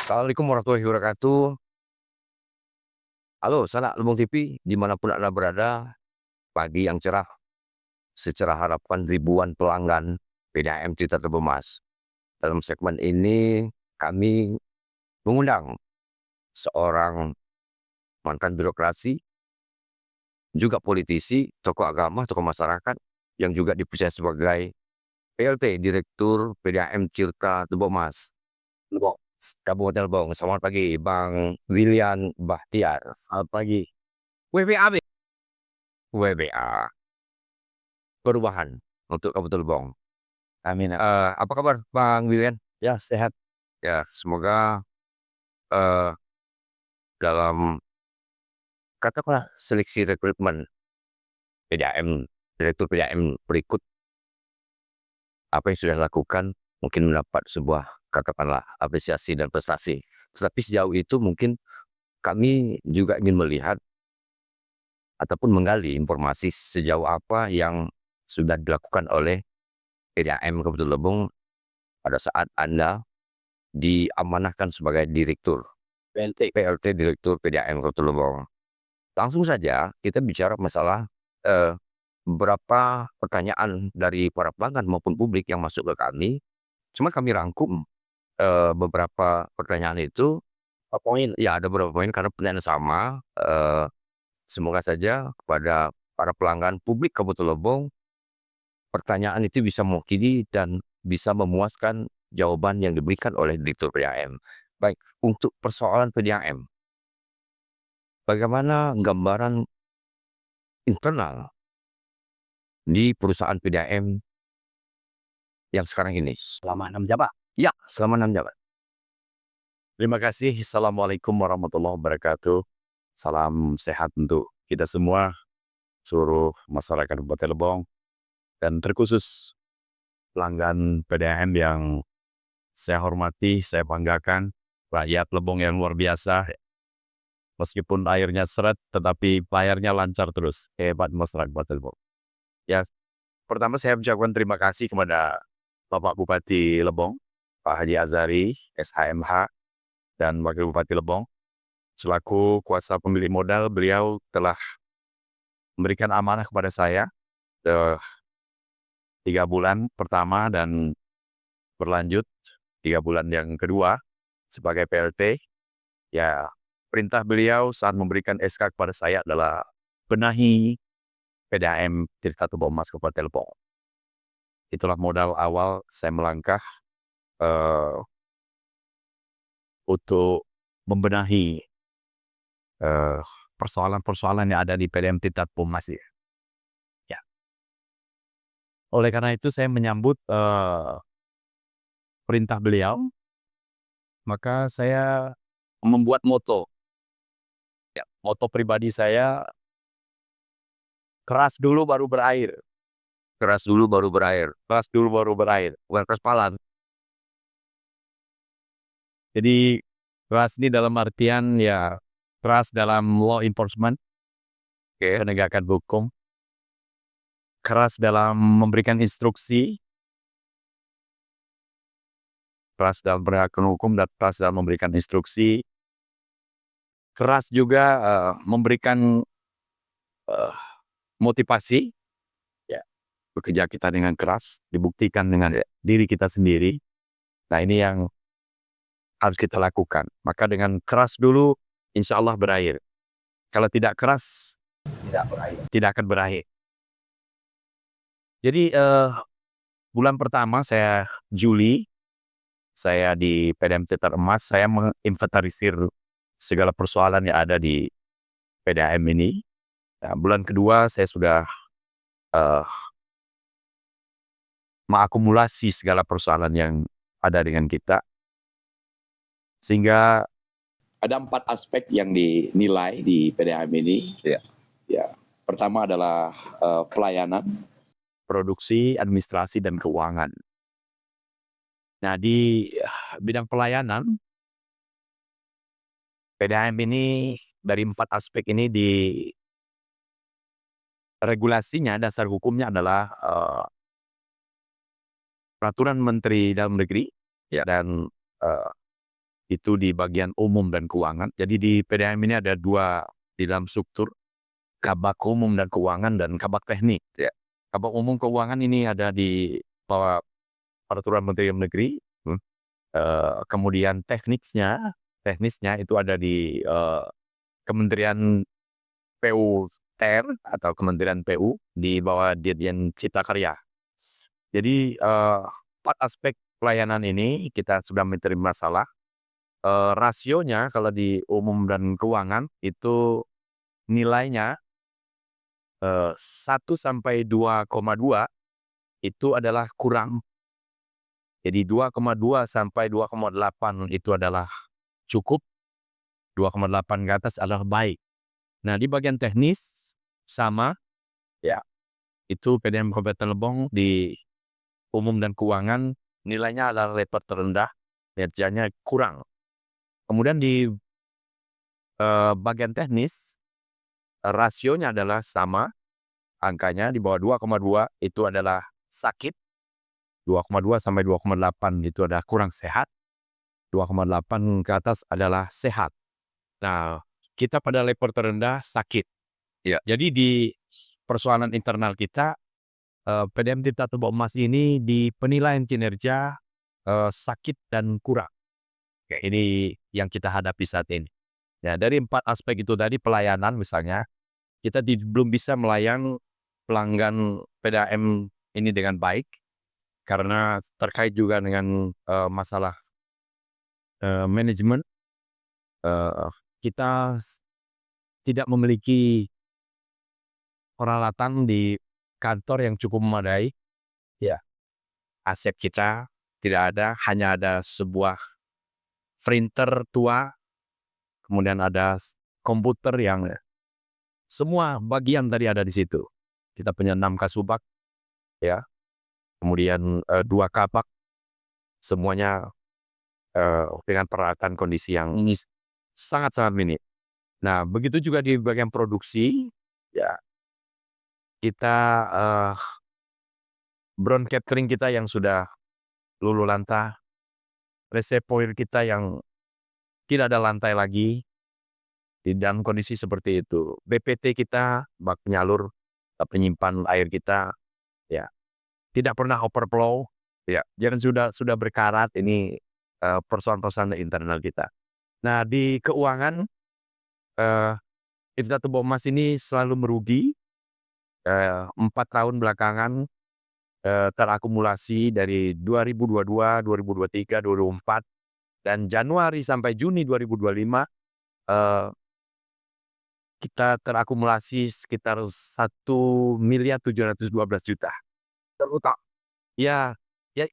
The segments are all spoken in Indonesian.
Assalamualaikum warahmatullahi wabarakatuh. Halo, sanak Lubung TV, dimanapun Anda berada, pagi yang cerah, secerah harapan ribuan pelanggan PDAM Tirta Tebu Mas. Dalam segmen ini, kami mengundang seorang mantan birokrasi, juga politisi, tokoh agama, tokoh masyarakat, yang juga dipercaya sebagai PLT, Direktur PDAM Tirta Tebu Mas. Lebong. Kabupaten Lebong. Selamat pagi, Bang William Bahtiar. Selamat pagi. WBAB. WBA. Perubahan untuk Kabupaten Lebong. Amin. Apa kabar Bang William? Ya, sehat. Ya, semoga eh, dalam katakanlah seleksi rekrutmen PDAM, Direktur PDAM berikut, apa yang sudah dilakukan mungkin mendapat sebuah katakanlah apresiasi dan prestasi. Tetapi sejauh itu mungkin kami juga ingin melihat ataupun menggali informasi sejauh apa yang sudah dilakukan oleh PDAM Kabupaten Lebong pada saat Anda diamanahkan sebagai Direktur PLT Direktur PDAM Kabupaten Lebong. Langsung saja kita bicara masalah beberapa pertanyaan dari para pelanggan maupun publik yang masuk ke kami. Cuma kami rangkum beberapa pertanyaan itu. Poin, ya ada beberapa poin karena pertanyaan sama. Semoga saja kepada para pelanggan publik Kabupaten Lebong, pertanyaan itu bisa mewakili dan bisa memuaskan jawaban yang diberikan oleh Direktur PDAM. Baik, untuk persoalan PDAM, bagaimana gambaran internal di perusahaan PDAM yang sekarang ini? Selama 6 jam, Pak. Ya, selama 6 jam. Terima kasih. Assalamualaikum warahmatullahi wabarakatuh. Salam sehat untuk kita semua, seluruh masyarakat Kabupaten Lebong, dan terkhusus pelanggan PDAM yang saya hormati, saya banggakan, rakyat Lebong yang luar biasa. Meskipun airnya seret, tetapi layarnya lancar terus. Hebat masyarakat Kabupaten Lebong. Ya, pertama saya ucapkan terima kasih kepada Bapak Bupati Lebong, Pak Haji Azari, SHMH, dan Wakil Bupati Lebong. Selaku kuasa pemilik modal, beliau telah memberikan amanah kepada saya 3 bulan pertama dan berlanjut 3 bulan yang kedua sebagai PLT. Ya, perintah beliau saat memberikan SK kepada saya adalah benahi PDAM Tirta Tebu Mas Kabupaten Lebong. Itulah modal awal saya melangkah untuk membenahi persoalan-persoalan yang ada di PDAM Tirta Tebu Mas. Ya. Oleh karena itu saya menyambut perintah beliau, maka saya membuat moto. Ya, moto pribadi saya, keras dulu baru berair. Keras dulu baru berair. Keras dulu baru berair. Bukan keras kepala. Jadi keras ini dalam artian ya keras dalam law enforcement, penegakan hukum, keras dalam memberikan instruksi, keras dalam penegakan hukum, dan keras dalam memberikan instruksi, keras juga memberikan motivasi, ya, bekerja kita dengan keras, dibuktikan dengan diri kita sendiri. Nah, ini yang harus kita lakukan. Maka dengan keras dulu, insya Allah berakhir. Kalau tidak keras, tidak akan berakhir. Jadi bulan pertama saya Juli, saya di PDAM Tirta Emas, saya menginventarisir segala persoalan yang ada di PDAM ini. Nah, bulan kedua saya sudah mengakumulasi segala persoalan yang ada dengan kita. Sehingga ada 4 aspek yang dinilai di PDAM ini. Ya. Pertama adalah pelayanan, produksi, administrasi, dan keuangan. Nah, di bidang pelayanan, PDAM ini dari 4 aspek ini di regulasinya, dasar hukumnya adalah Peraturan Menteri Dalam Negeri dan itu di bagian umum dan keuangan. Jadi di PDAM ini ada 2 di dalam struktur, kabak umum dan keuangan dan kabak teknik ya. Kabak umum keuangan ini ada di bawah peraturan Menteri Dalam Negeri, kemudian teknisnya itu ada di Kementerian PUTR atau Kementerian PU di bawah Dirjen Cipta Karya. Jadi 4 aspek pelayanan ini kita sudah menerima masalah. Rasionya kalau di umum dan keuangan itu nilainya 1 sampai 2,2 itu adalah kurang. Jadi 2,2 sampai 2,8 itu adalah cukup, 2,8 ke atas adalah baik. Nah, di bagian teknis sama ya, itu PDAM Kabupaten Lebong di umum dan keuangan nilainya adalah level terendah, kinerjanya kurang. Kemudian di bagian teknis rasionya adalah sama, angkanya di bawah 2,2 itu adalah sakit, 2,2 sampai 2,8 itu adalah kurang sehat, 2,8 ke atas adalah sehat. Nah, kita pada level terendah sakit. Ya. Jadi di persoalan internal kita, PDAM Tirta Tebak Emas ini di penilaian kinerja sakit dan kurang. Oke, ini yang kita hadapi saat ini. Ya, dari 4 aspek itu tadi pelayanan misalnya, kita belum bisa melayan pelanggan PDAM ini dengan baik karena terkait juga dengan masalah manajemen. Kita tidak memiliki peralatan di kantor yang cukup memadai. Ya, aset kita tidak ada, hanya ada sebuah printer tua, kemudian ada komputer yang semua bagian tadi ada di situ. Kita punya 6 kasubag, ya, kemudian 2 kabak, semuanya dengan peralatan kondisi yang sangat-sangat minim. Nah, begitu juga di bagian produksi, ya, kita brown catering kita yang sudah luluh lantah, reservoir kita yang tidak ada lantai lagi, di dalam kondisi seperti itu. BPT kita, bak penyalur, penyimpan air kita, ya, tidak pernah overflow, ya, jangan sudah berkarat. Ini persoalan-persoalan internal kita. Nah, di keuangan, Tirta Tebak Emas ini selalu merugi. 4 tahun belakangan terakumulasi dari 2022, 2023, 2024, dan Januari sampai Juni 2025 kita terakumulasi sekitar 1.712.000.000 terutang. Ya,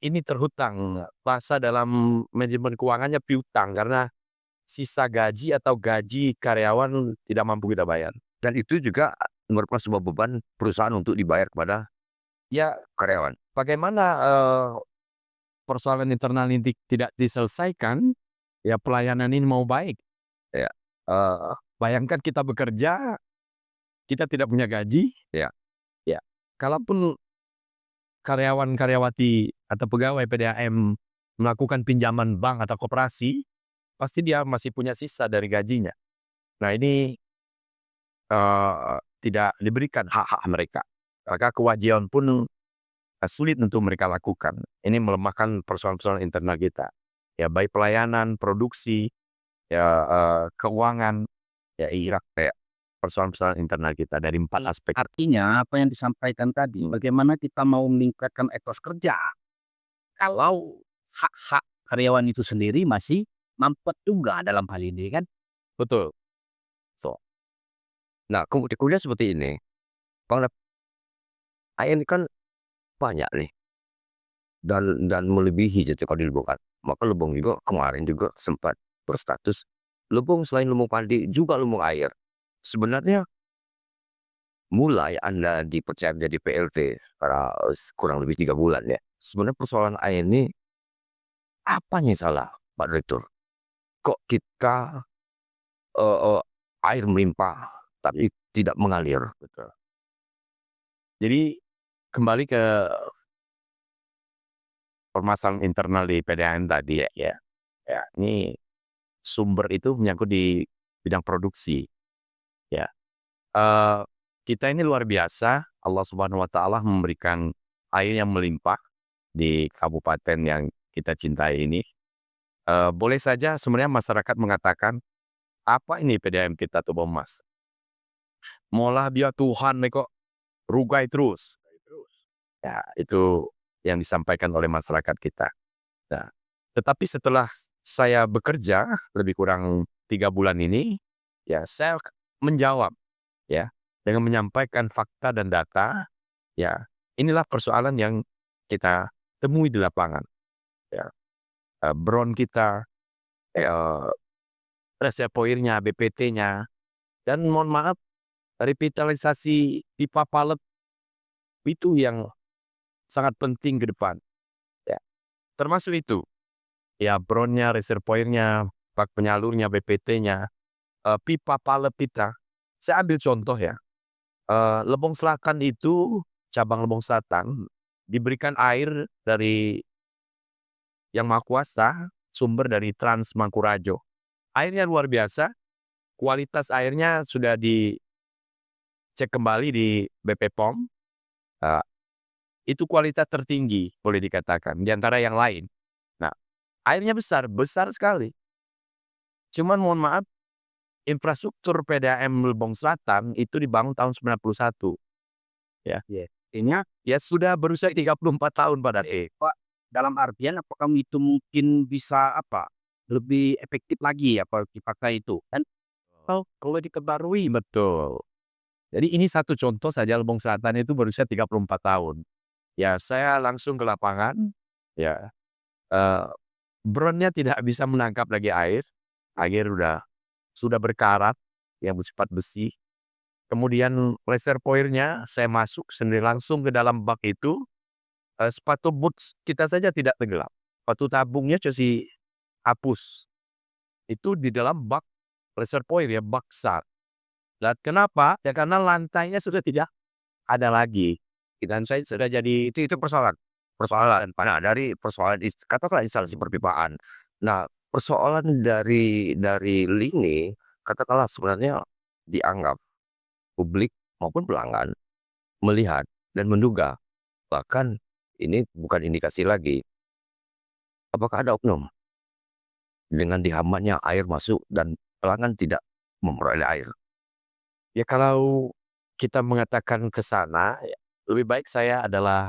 ini terhutang. Bahasa dalam manajemen keuangannya piutang karena sisa gaji atau gaji karyawan tidak mampu kita bayar. Dan itu juga merupakan sebuah beban perusahaan untuk dibayar kepada Ya, karyawan. bagaimana persoalan internal ini tidak diselesaikan, ya pelayanan ini mau baik. Ya. Bayangkan kita bekerja, kita tidak punya gaji. Ya. Kalaupun karyawan-karyawati atau pegawai PDAM melakukan pinjaman bank atau koperasi, pasti dia masih punya sisa dari gajinya. Nah, ini tidak diberikan hak-hak mereka. Maka kewajiban pun sulit untuk mereka lakukan. Ini melemahkan persoalan-persoalan internal kita. Ya, baik pelayanan, produksi, ya keuangan, ya kayak persoalan-persoalan internal kita dari 4 aspek. Artinya apa yang disampaikan tadi, bagaimana kita mau meningkatkan etos kerja kalau hak-hak karyawan itu sendiri masih mampet juga dalam hal ini kan? Betul. Nah, kemudian seperti ini, Bang, ini kan banyak nih dan melebihi gitu kalau di Lebong kan. Maka Lebong juga kemarin juga sempat berstatus Lebong selain lumbung padi juga lumbung air. Sebenarnya mulai Anda dipercaya menjadi PLT pada kurang lebih 3 bulan ya. Sebenarnya persoalan air ini apanya yang salah, Pak Direktur? Kok kita air melimpah tapi tidak mengalir? Betul. Jadi kembali ke permasalahan internal di PDAM tadi ya. Ini sumber itu menyangkut di bidang produksi. Ya, kita ini luar biasa. Allah Subhanahu Wa Taala memberikan air yang melimpah di kabupaten yang kita cintai ini. Boleh saja sebenarnya masyarakat mengatakan, apa ini PDAM kita tuh Bang Mas? Molah dia Tuhan nih kok rugai terus. Ya, itu yang disampaikan oleh masyarakat kita. Nah, tetapi setelah saya bekerja lebih kurang 3 bulan ini, ya saya menjawab ya dengan menyampaikan fakta dan data. Ya, inilah persoalan yang kita temui di lapangan. Ya, bron kita, reservoirnya, BPT-nya, dan mohon maaf, revitalisasi pipa palet itu yang sangat penting ke depan. Ya, termasuk itu. Ya, bronnya, reservoirnya, bak penyalurnya, BPT-nya, pipa palet kita. Saya ambil contoh ya. Lebong Selatan itu, cabang Lebong Selatan, diberikan air dari Yang Maha Kuasa, sumber dari Trans Mangkurajo. Airnya luar biasa, kualitas airnya sudah dicek kembali di BP POM. Itu kualitas tertinggi, boleh dikatakan, di antara yang lain. Nah, airnya besar sekali. Cuman mohon maaf, infrastruktur PDAM Lebong Selatan itu dibangun tahun 91. Ya. Ini Ya sudah berusia 34 tahun Pak Date. Pak, dalam artian apakah itu mungkin bisa lebih efektif lagi dipakai itu kan? Oh, kalau diketahui betul. Jadi ini satu contoh saja, Lebong Selatan itu berusia 34 tahun. Ya, saya langsung ke lapangan, ya. Bronnya tidak bisa menangkap lagi air. Air sudah berkarat, yang bersifat besi. Kemudian reservoirnya saya masuk sendiri langsung ke dalam bak itu. Sepatu boots kita saja tidak tenggelam. Sepatu tabungnya jadi hapus. Itu di dalam bak reservoir ya, bak SAR. Dan kenapa? Ya karena lantainya sudah tidak ada lagi. Dan saya sudah jadi Itu persoalan. Nah, dari persoalan katakanlah instalasi perpipaan. Nah, persoalan dari lini katakanlah sebenarnya dianggap publik maupun pelanggan melihat dan menduga, bahkan ini bukan indikasi lagi. Apakah ada oknum dengan dihambatnya air masuk dan pelanggan tidak memperoleh air? ya kalau kita mengatakan ke sana, ya, lebih baik saya adalah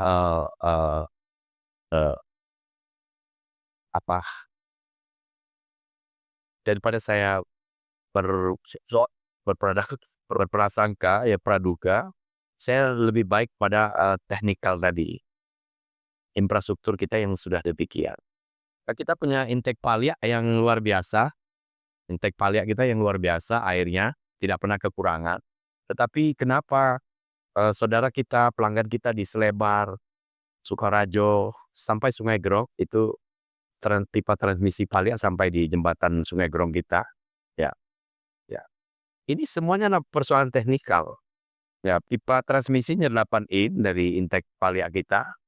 apa daripada saya berprasangka ya praduga, saya lebih baik pada teknikal tadi, infrastruktur kita yang sudah demikian. Kita punya intake palya yang luar biasa, airnya tidak pernah kekurangan. Tetapi kenapa saudara kita, pelanggan kita di Selebar, Sukarajo sampai Sungai Grong itu pipa transmisi palya sampai di jembatan Sungai Grong kita, ya. Ini semuanya persoalan teknikal. Ya, pipa transmisinya 8 in dari intake palya kita.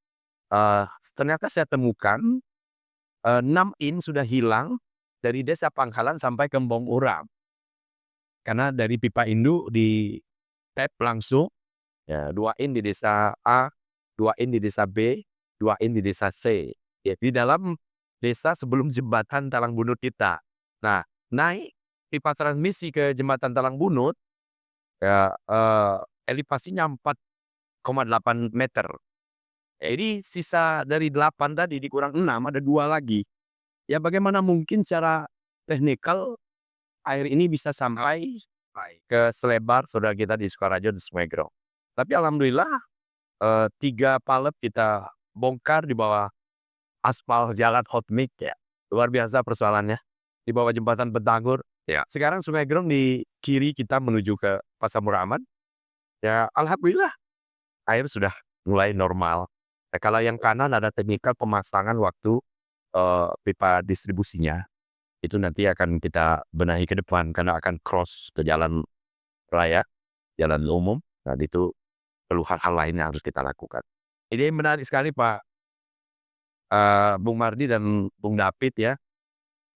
Ternyata saya temukan 6 in sudah hilang dari Desa Pangkalan sampai ke Embong Uram. Karena dari pipa induk di tap langsung, ya 2 in di desa A, 2 in di desa B, 2 in di desa C. Ya, di dalam desa sebelum jembatan Talang Bunut kita. Nah, naik pipa transmisi ke jembatan Talang Bunut, ya elevasinya 4,8 meter. Jadi sisa dari 8 tadi dikurang 6, ada 2 lagi. Ya bagaimana mungkin secara teknikal air ini bisa sampai ke Selebar saudara kita di Sukarajo di Sungai Grong. Tapi alhamdulillah 3 palet kita bongkar di bawah aspal jalan hot mix ya. Luar biasa persoalannya. Di bawah jembatan Betanggur. Ya. Sekarang Sungai Grong di kiri kita menuju ke Pasar Muraman. Ya alhamdulillah air sudah mulai normal. Nah, kalau yang kanan ada teknikal pemasangan waktu pipa distribusinya. Itu nanti akan kita benahi ke depan karena akan cross ke jalan raya, jalan umum. Nah itu perlu hal-hal lain yang harus kita lakukan. Ini menarik sekali Pak Bung Mardi dan Bung David ya.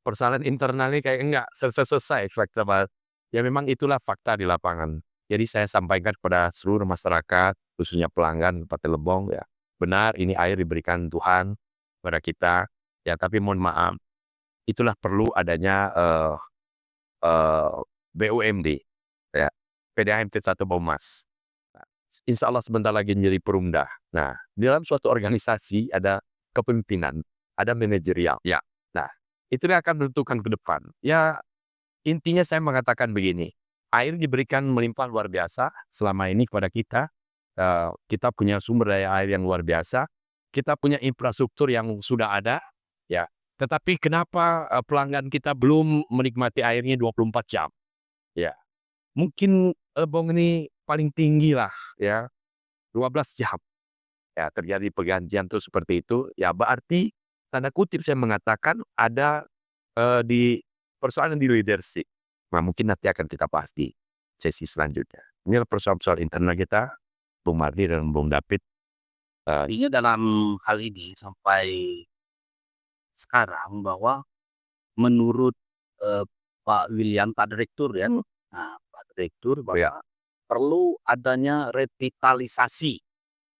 persoalan internal ini kayak enggak selesai fakta banget. Ya memang itulah fakta di lapangan. Jadi saya sampaikan kepada seluruh masyarakat, khususnya pelanggan Bupati Lebong ya. Benar ini air diberikan Tuhan kepada kita. Ya tapi mohon maaf, itulah perlu adanya BUMD ya. PDAM Tirta Baumas. Nah, insya Allah sebentar lagi menjadi Perumda. Nah, di dalam suatu organisasi ada kepemimpinan, ada manajerial. Ya. Nah, itu yang akan menentukan ke depan. Ya, intinya saya mengatakan begini, air diberikan melimpah luar biasa selama ini kepada kita. Kita punya sumber daya air yang luar biasa. Kita punya infrastruktur yang sudah ada. Ya, tetapi kenapa pelanggan kita belum menikmati airnya 24 jam? Ya, mungkin Lebong ini paling tinggi lah ya, 12 jam. Ya, terjadi pergantian tuh seperti itu. Ya, berarti tanda kutip saya mengatakan ada di persoalan di leadership. Nah, mungkin nanti akan kita bahas di sesi selanjutnya. Ini persoalan internal kita, Bung Mardi dan Bung David. Artinya dalam hal ini sampai sekarang bahwa menurut Pak William, Pak Direktur ya, Pak Direktur bahwa perlu adanya revitalisasi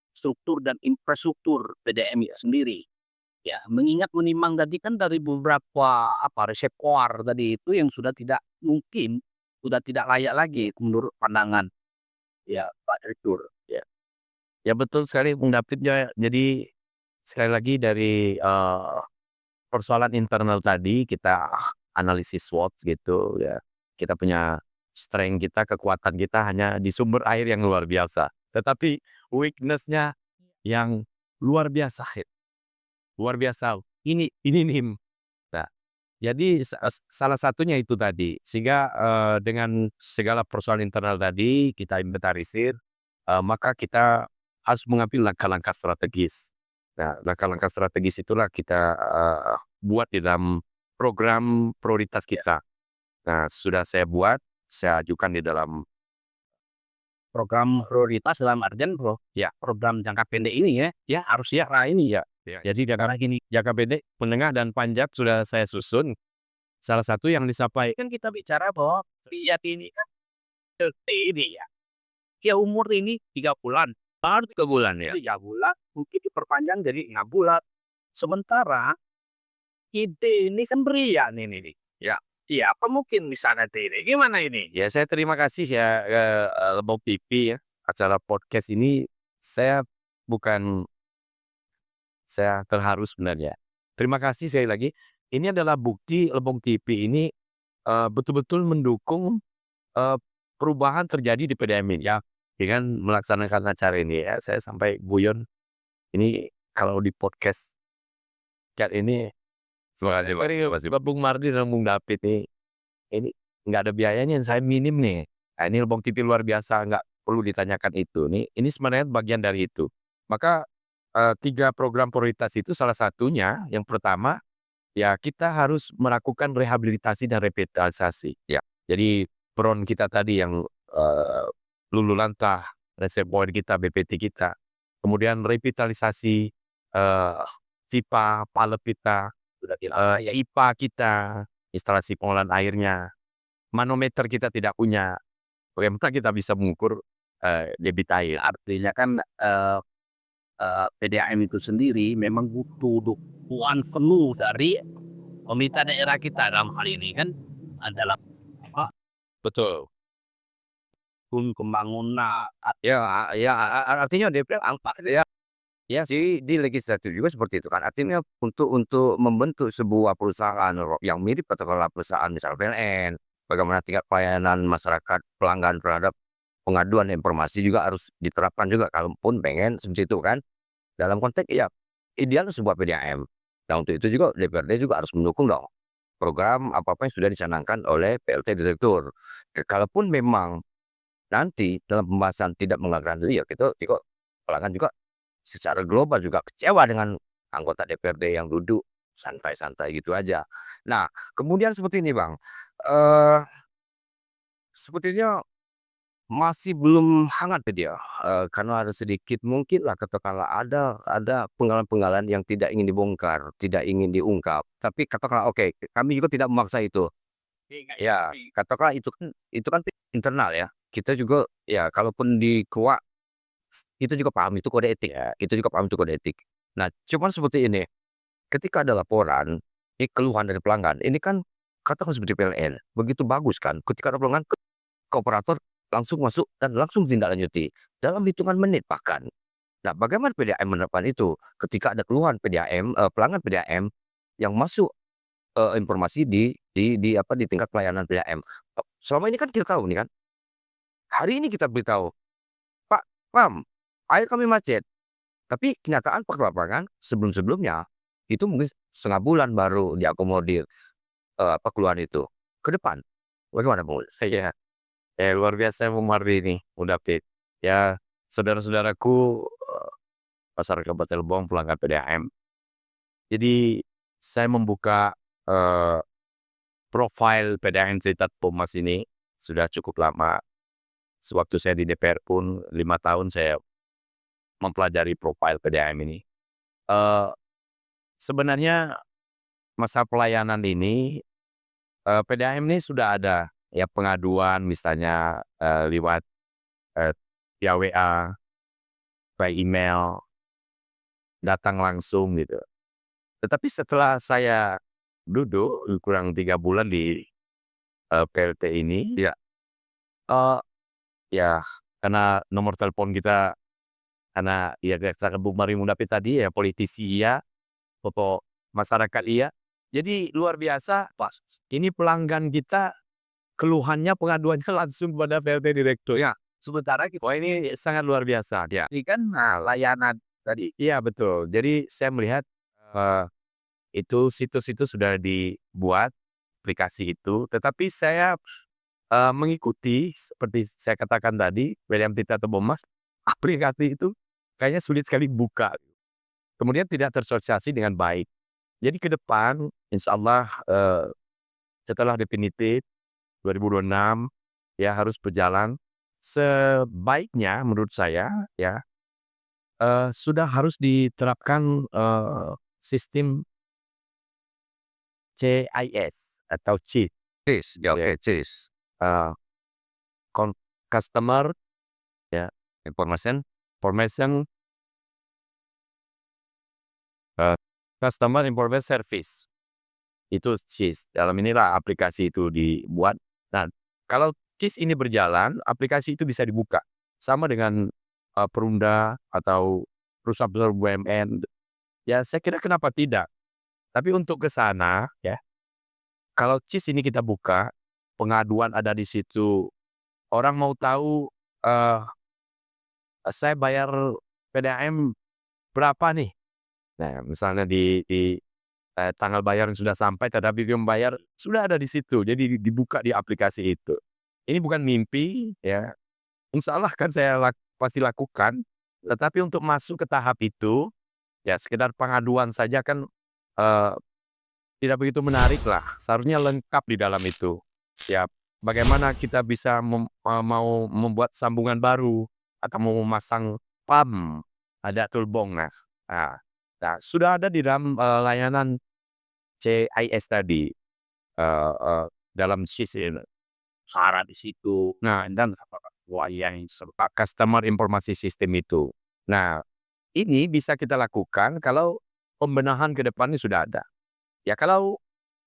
struktur dan infrastruktur PDAM itu sendiri. Ya, mengingat menimang tadi kan dari beberapa reservoir tadi itu yang sudah tidak mungkin, sudah tidak layak lagi menurut pandangan ya Pak Direktur. Ya, ya betul sekali Bung David ya. Jadi sekali lagi dari persoalan internal tadi kita analisis SWOT gitu ya. Kita punya strength kita, kekuatan kita hanya di sumber air yang luar biasa. Tetapi weakness-nya yang luar biasa. Luar biasa. Ini nih. Nah, jadi salah satunya itu tadi. Sehingga dengan segala persoalan internal tadi kita inventarisir, maka kita harus mengambil langkah-langkah strategis. Nah, langkah-langkah strategis itulah kita buat di dalam program prioritas kita. Nah, sudah saya buat, saya ajukan di dalam Program prioritas dalam artian program jangka pendek ini ya harus ya ini ya. Jadi jangka pendek, menengah dan panjang sudah saya susun. Salah satu yang disampaikan Kan kita bicara bahwa lihat ini kan ini ya. Ya umur ini 3 bulan, baru 3 bulan ya. 3 bulan mungkin diperpanjang jadi 6 bulan. Sementara ide ini kan beria nih. Ya. Iya, apa mungkin di sana ini? Gimana ini? ya saya terima kasih ya Lebong TV ya, acara podcast ini saya terharu sebenarnya. Terima kasih sekali lagi. Ini adalah bukti Lebong TV ini betul-betul mendukung perubahan terjadi di PDAM ini ya. Dengan melaksanakan acara ini ya, saya sampai guyon. Ini kalau di podcast chat ini dari Bung Mardi dan Bung David nih, ini nggak ada biayanya, saya minim nih. Nah, ini Lebong TV luar biasa, nggak perlu ditanyakan itu. Ini sebenarnya bagian dari itu. Maka 3 program prioritas itu salah satunya, yang pertama, ya kita harus melakukan rehabilitasi dan revitalisasi. Ya, jadi peron kita tadi yang lulu lantah, reservoir kita, BPT kita, kemudian revitalisasi pipa, palep kita, IPA kita, instalasi pengolahan airnya, manometer kita tidak punya, bagaimana kita bisa mengukur debit air. Artinya kan PDAM itu sendiri memang butuh dukungan penuh dari pemerintah daerah kita dalam hal ini kan adalah Betul. pembangunan Ya, artinya DPR ya. Ya, di legislatif juga seperti itu kan. Artinya untuk membentuk sebuah perusahaan yang mirip katakanlah perusahaan misal PLN, bagaimana tingkat pelayanan masyarakat pelanggan terhadap pengaduan informasi juga harus diterapkan juga kalaupun pengen seperti itu kan. Dalam konteks ya ideal sebuah PDAM. Nah, untuk itu juga DPRD juga harus mendukung dong program apa-apa yang sudah dicanangkan oleh PLT Direktur. Kalaupun memang nanti dalam pembahasan tidak menggunakan ya kita pelanggan juga secara global juga kecewa dengan anggota DPRD yang duduk santai-santai gitu aja. Nah, kemudian seperti ini Bang, sepertinya masih belum hangat ke dia, karena ada sedikit mungkinlah katakanlah ada penggalan-penggalan yang tidak ingin dibongkar, tidak ingin diungkap. Tapi katakanlah oke, kami juga tidak memaksa itu. Ya, katakanlah itu kan internal ya. Kita juga ya kalaupun dikuak, itu juga paham itu kode etik, itu juga paham itu kode etik. Nah, cuman seperti ini, ketika ada laporan, ini keluhan dari pelanggan, ini kan katakan seperti PLN, begitu bagus kan, ketika ada pelanggan ke operator langsung masuk dan langsung tindak-lanjuti dalam hitungan menit bahkan. Nah, bagaimana PDAM menerapkan itu? Ketika ada keluhan PDAM, pelanggan PDAM yang masuk, informasi di tingkat pelayanan PDAM. Selama ini kan kita tahu nih kan, hari ini kita beritahu, "Pak, Pam, air kami macet." Tapi kenyataan fakta lapangan sebelum-sebelumnya, itu mungkin setengah bulan baru diakomodir, keluhan itu. Ke depan, bagaimana Bang Ulus? Iya, luar biasa Bung Mardi ini, udah update. Ya, saudara-saudaraku, masyarakat Kabupaten Lebong, pelanggan PDAM. Jadi, saya membuka, profil PDAM Serikat Pomas ini sudah cukup lama. Sewaktu saya di DPR pun 5 tahun saya mempelajari profil PDAM ini. Sebenarnya masa pelayanan ini, PDAM ini sudah ada ya pengaduan misalnya, lewat, via WA, by email, datang langsung gitu. Tetapi setelah saya duduk kurang 3 bulan di, PLT ini, Iya. ya karena nomor telepon kita karena ya sangat Bung Mari Mundapi tadi ya politisi iya, tokoh masyarakat iya. Jadi luar biasa, Pak, ini pelanggan kita keluhannya, pengaduannya langsung pada PLT direktur. Ya. Sementara wah ini sangat luar biasa. Ya. Ini kan layanan tadi. Iya betul. Jadi saya melihat, eee, itu situs-situs sudah dibuat, aplikasi itu, tetapi saya, mengikuti seperti saya katakan tadi, William Tita atau Bomas, aplikasi itu kayaknya sulit sekali buka. Kemudian tidak tersosialisasi dengan baik. Jadi ke depan insyaallah, setelah definitif 2026 ya harus berjalan, sebaiknya menurut saya ya, sudah harus diterapkan, sistem CIS atau CIS, CIS, ya oke, CIS. eee, con customer ya Information. information, eee, customer information service. Itu CIS, dalam inilah aplikasi itu dibuat. Nah, kalau CIS ini berjalan, aplikasi itu bisa dibuka. Sama dengan, Perumda atau perusahaan-perusahaan BUMN. Ya saya kira kenapa tidak. Tapi untuk ke sana ya, kalau CIS ini kita buka, pengaduan ada di situ, orang mau tahu, eee, saya bayar PDAM berapa nih? Nah, misalnya tanggal bayar yang sudah sampai tetapi belum bayar, sudah ada di situ. Jadi dibuka di aplikasi itu. Ini bukan mimpi ya, insyaallah kan saya pasti lakukan. Tetapi untuk masuk ke tahap itu, ya sekedar pengaduan saja kan, eee, tidak begitu menarik lah. Seharusnya lengkap di dalam itu. Ya, bagaimana kita bisa mau membuat sambungan baru atau mau memasang PAM, ada Tulbong. Nah, sudah ada di dalam, layanan CIS tadi, dalam CIS ini. Syarat di situ. Nah, dan yang serta customer informasi sistem itu. Nah, ini bisa kita lakukan kalau pembenahan ke depannya sudah ada. Ya kalau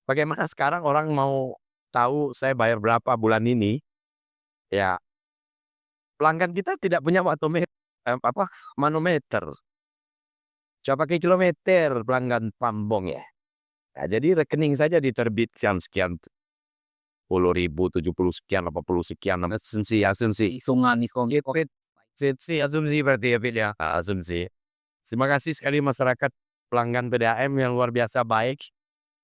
bagaimana sekarang orang mau tahu saya bayar berapa bulan ini, ya pelanggan kita tidak punya manometer. Coba pakai kilometer pelanggan Pambong ya. Nah, jadi rekening saja diterbitkan sekian 10.000, 70 sekian, 80 sekian. Asumsi. Hitungan Asumsi berarti ya, Fit ya? Asumsi. Terima kasih sekali masyarakat pelanggan PDAM yang luar biasa baik.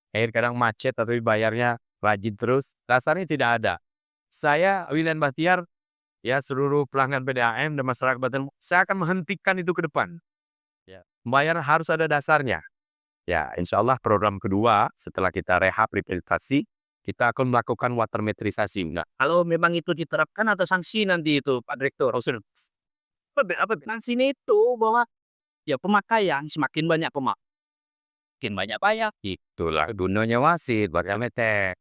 Akhir kadang macet tapi bayarnya rajin terus. Dasarnya tidak ada. Saya, William Bahtiar, ya seluruh pelanggan PDAM dan masyarakat Kabupaten, saya akan menghentikan itu ke depan. Ya, bayar harus ada dasarnya. Ya, insya Allah program kedua setelah kita rehabilitasi, kita akan melakukan water metrisasi. Nah, Kalau memang itu diterapkan ada sanksi nanti itu Pak Direktur. Apa sanksinya itu bahwa ya pemakaian semakin banyak semakin banyak bayar. itulah gunanya wasit, bakal meter.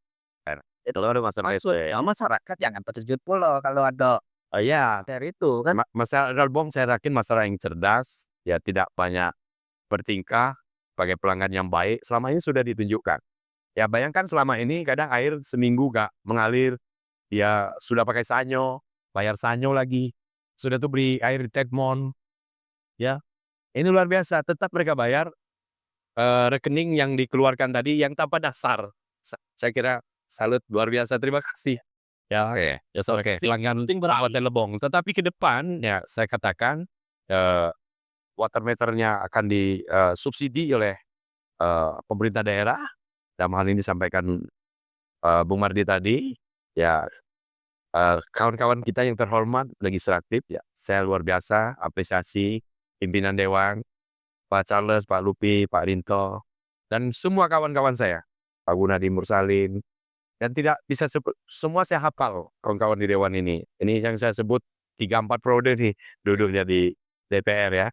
Itu Kalau ada masalah maksudnya masyarakat jangan terjun pula kalau ada ya, meter itu kan. masyarakat Bong saya yakin masyarakat yang cerdas, ya tidak banyak bertingkah, pakai pelanggan yang baik, selama ini sudah ditunjukkan. Ya bayangkan selama ini kadang air seminggu gak mengalir, ya sudah pakai sanyo, bayar sanyo lagi, sudah tuh beli air di Tedmont, ya ini luar biasa, tetap mereka bayar rekening yang dikeluarkan tadi yang tanpa dasar. Saya kira salut, luar biasa, terima kasih. Ya, ya pelanggan Kabupaten Lebong. Tetapi ke depan, ya saya katakan water meternya akan disubsidi oleh pemerintah daerah. Dalam hal ini disampaikan Bung Mardi tadi, ya kawan-kawan kita yang terhormat legislatif, ya saya luar biasa apresiasi pimpinan Dewan, Pak Charles, Pak Lupi, Pak Rinto, dan semua kawan-kawan saya, Pak Gunadi Mursalin, dan tidak bisa semua saya hafal kawan-kawan di Dewan ini. Ini yang saya sebut 3-4 periode nih duduknya di DPR ya.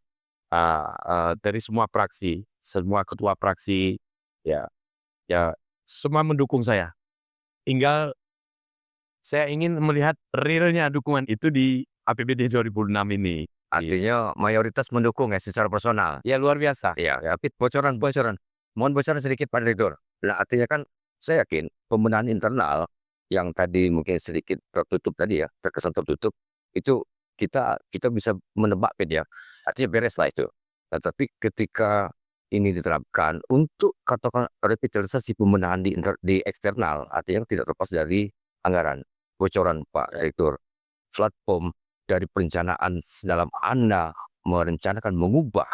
Dari semua fraksi, semua ketua fraksi, ya semua mendukung saya. Tinggal saya ingin melihat realnya dukungan itu di APBD 2006 ini. Artinya mayoritas mendukung ya secara personal. Ya luar biasa. Ya, bocoran. Mohon bocoran sedikit Pak Direktur. Nah, artinya kan saya yakin pembenahan internal yang tadi mungkin sedikit tertutup tadi ya, terkesan tertutup, itu kita bisa menebak ya. Artinya beres lah itu. Nah, tapi ketika ini diterapkan untuk katakan revitalisasi pembenahan di eksternal, artinya tidak terlepas dari anggaran. Bocoran Pak Direktur, platform dari perencanaan dalam Anda merencanakan mengubah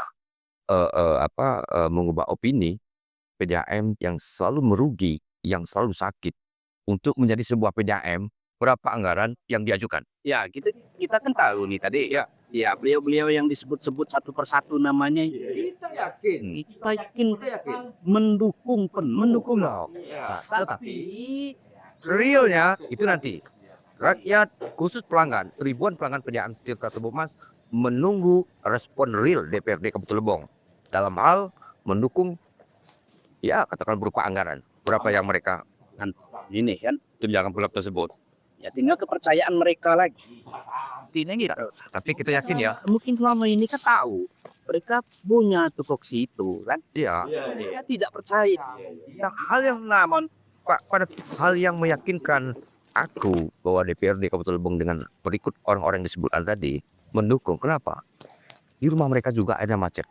mengubah opini PDAM yang selalu merugi, yang selalu sakit, untuk menjadi sebuah PDAM, berapa anggaran yang diajukan? Ya, kita kan tahu nih tadi ya beliau-beliau yang disebut-sebut satu persatu namanya kita yakin mendukung Loh. Tetapi realnya itu nanti rakyat khusus pelanggan, ribuan pelanggan PDAM Tirta Tebu Mas menunggu respon real DPRD Kabupaten Lebong dalam hal mendukung, ya katakan berupa anggaran. Berapa yang mereka ini kan tunjangan bulog tersebut. ya tinggal kepercayaan mereka lagi. Tapi kita yakin ya. Mungkin selama ini kan tahu mereka punya tupoksi itu kan. Iya. Mereka tidak percaya. Nah, hal yang namun pada hal yang meyakinkan aku bahwa DPRD Kabupaten Lebong dengan berikut orang-orang yang disebutkan tadi mendukung. Kenapa? Di rumah mereka juga ada macet.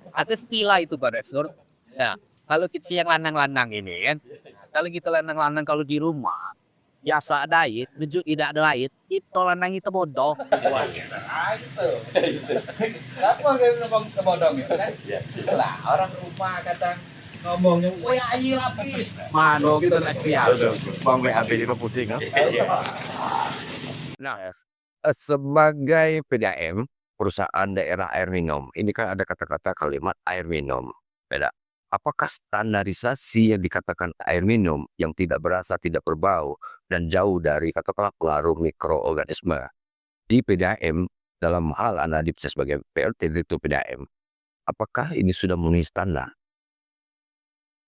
Ada istilah itu Pak Direktur. Ya, kalau kita yang lanang-lanang ini kan, kalau kita lanang-lanang kalau di rumah biasa ada air, tujuh tidak ada air, itu lanang itu bodoh. Kenapa kebodong itu kan? Itulah orang rumah kadang ngomongnya, woi air habis. Mano kita lagi ya. Bang WAB itu pusing. Nah, sebagai PDAM, perusahaan daerah air minum, ini kan ada kata-kata kalimat air minum. Beda. Apakah standarisasi yang dikatakan air minum yang tidak berasa, tidak berbau, dan jauh dari katakanlah pengaruh mikroorganisme di PDAM dalam hal Anda sebagai PLT Direktur PDAM, apakah ini sudah memenuhi standar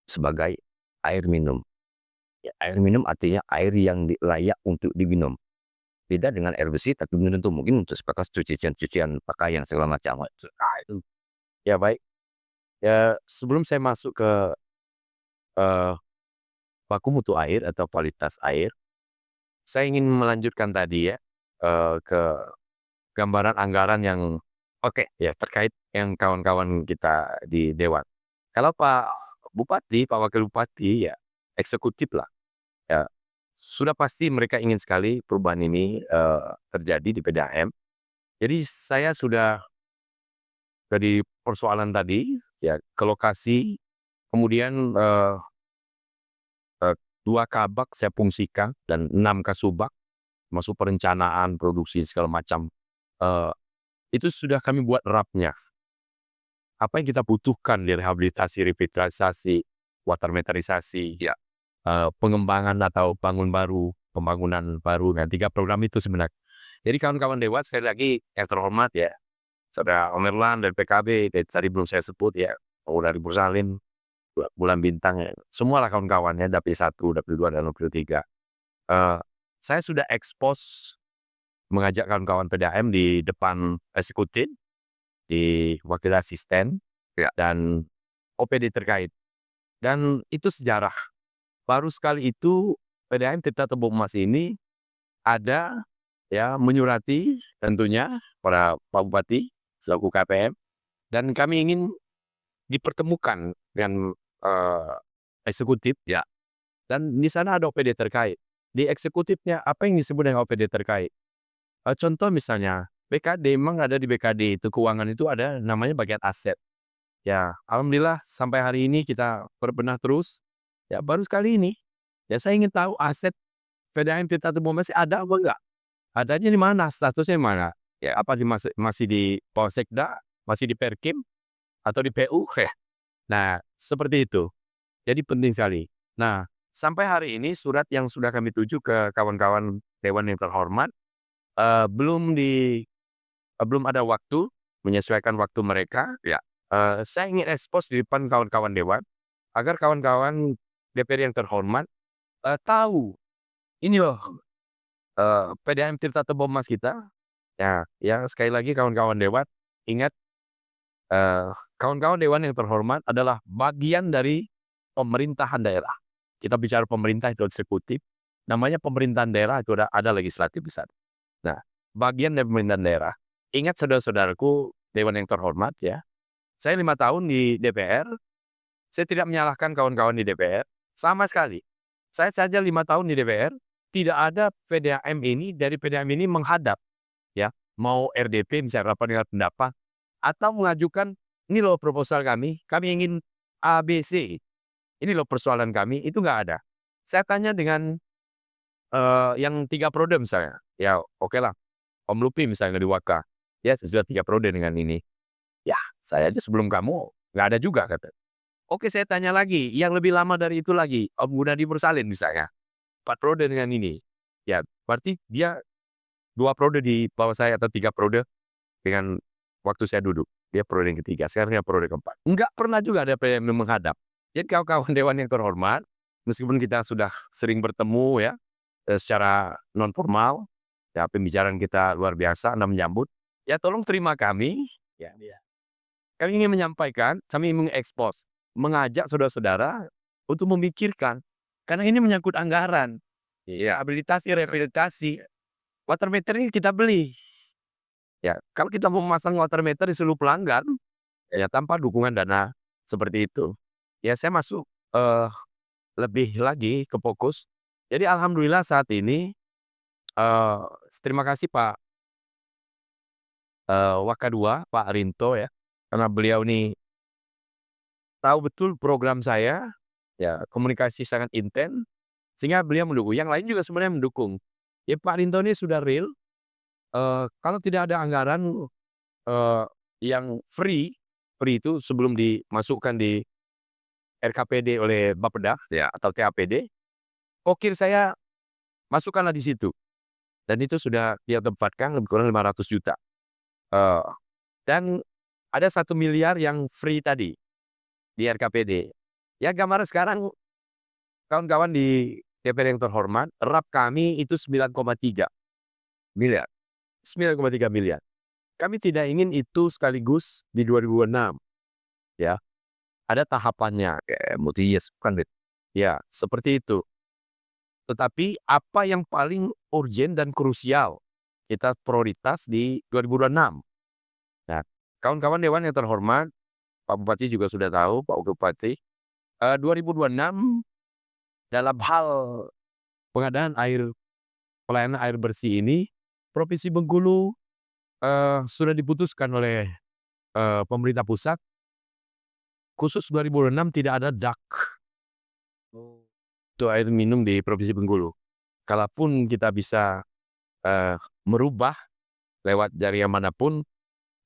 sebagai air minum? Ya, air minum artinya air yang layak untuk diminum. Beda dengan air bersih, tapi belum tentu mungkin untuk sebatas cucian pakaian segala macam. Ya baik. Ya sebelum saya masuk ke baku mutu air atau kualitas air, saya ingin melanjutkan tadi ya ke gambaran anggaran yang ya terkait yang kawan-kawan kita di Dewan. Kalau Pak Bupati, Pak Wakil Bupati ya eksekutif lah. Ya, sudah pasti mereka ingin sekali perubahan ini terjadi di PDAM. Jadi saya sudah dari persoalan tadi ya ke lokasi, kemudian 2 kabak saya fungsikan dan 6 kasubag masuk perencanaan produksi segala macam. Itu sudah kami buat rapnya. Apa yang kita butuhkan di rehabilitasi, revitalisasi, water meterisasi, ya pengembangan atau pembangunan baru. Nah, 3 program itu sebenarnya. Jadi kawan-kawan Dewan, sekali lagi yang terhormat ya, Saudara Omerlan dari PKB, tadi belum saya sebut ya, dari Bursalin, Bulan Bintang, ya. Semualah kawan-kawannya, Dapil 1, Dapil 2, dan Dapil 3. Saya sudah expose mengajak kawan-kawan PDAM di depan eksekutif, di wakil asisten, dan OPD terkait. Dan itu sejarah. Baru sekali itu PDAM Tirta Tebong Emas ini ada ya menyurati tentunya pada Pak Bupati selaku KPM, dan kami ingin dipertemukan dengan eksekutif ya. Dan di sana ada OPD terkait. Di eksekutifnya apa yang disebut dengan OPD terkait? Contoh misalnya BKD, memang ada di BKD itu keuangan itu ada namanya bagian aset. Ya, alhamdulillah sampai hari ini kita berbenah terus. Ya, baru sekali ini. Ya, saya ingin tahu aset PDAM Tirta Tebong masih ada apa enggak? Adanya di mana? Statusnya di mana? Ya, apa masih di Polsekda, masih di Perkim, atau di PU? Nah, seperti itu. Jadi penting sekali. Nah, sampai hari ini surat yang sudah kami tuju ke kawan-kawan Dewan yang terhormat, belum ada waktu, menyesuaikan waktu mereka. Ya, saya ingin expose di depan kawan-kawan Dewan, agar kawan-kawan DPR yang terhormat tahu, ini loh PDAM Tirta Tebong Emas kita. Ya, sekali lagi kawan-kawan Dewan, ingat, kawan-kawan Dewan yang terhormat adalah bagian dari pemerintahan daerah. Kita bicara pemerintah itu eksekutif, namanya pemerintahan daerah itu ada legislatif besar. Nah, bagian dari pemerintahan daerah. Ingat saudara-saudaraku Dewan yang terhormat ya, saya 5 tahun di DPR, saya tidak menyalahkan kawan-kawan di DPR sama sekali. Saya saja 5 tahun di DPR, tidak ada PDAM ini dari PDAM ini menghadap ya, mau RDP misalnya rapat dengar pendapat, atau mengajukan, ini loh proposal kami ingin ABC, ini loh persoalan kami, itu nggak ada. Saya tanya dengan yang 3 periode misalnya, ya oke lah, Om Lupi misalnya di Waka, ya sudah 3 periode dengan ini. Ya, saya aja sebelum kamu nggak ada juga kata. Oke, saya tanya lagi, yang lebih lama dari itu lagi, Om Gunadi Mursalin misalnya, 4 periode dengan ini. Ya, berarti dia 2 periode di bawah saya atau 3 periode dengan waktu saya duduk. Dia periode yang ketiga, sekarang dia periode keempat. Enggak pernah juga ada yang menghadap. Jadi kawan-kawan Dewan yang terhormat, meskipun kita sudah sering bertemu ya, secara non formal, ya pembicaraan kita luar biasa, Anda menyambut, ya tolong terima kami. Ya. Kami ingin menyampaikan, kami ingin mengekspos, mengajak saudara-saudara untuk memikirkan, karena ini menyangkut anggaran, ya habilitasi, rehabilitasi. Water meter ini kita beli. Ya, kalau kita mau memasang water meter di seluruh pelanggan, ya tanpa dukungan dana seperti itu. Ya, saya masuk lebih lagi ke fokus. Jadi alhamdulillah saat ini terima kasih Pak Wakadua, Pak Rinto ya, karena beliau ini tahu betul program saya, ya komunikasi sangat intens, sehingga beliau mendukung. Yang lain juga sebenarnya mendukung. Ya Pak Rinto ini sudah real. Kalau tidak ada anggaran yang free itu sebelum dimasukkan di RKPD oleh Bapeda ya, atau TAPD, pokir saya masukkanlah di situ. Dan itu sudah dia tempatkan lebih kurang 500 juta. Dan ada 1 miliar yang free tadi di RKPD. Ya gambar sekarang kawan-kawan di DPR yang terhormat, RAP kami itu 9,3 miliar. 9,3 miliar. Kami tidak ingin itu sekaligus di 2026. Ya. Ada tahapannya. Ya, seperti itu. Tetapi apa yang paling urgent dan krusial kita prioritas di 2026. Nah, kawan-kawan Dewan yang terhormat, Pak Bupati juga sudah tahu, Pak Bupati, 2026 dalam hal pengadaan pelayanan air bersih ini, Provinsi Bengkulu sudah diputuskan oleh pemerintah pusat, khusus 2026 tidak ada DAK untuk air minum di Provinsi Bengkulu. Kalaupun kita bisa merubah lewat jaringan manapun,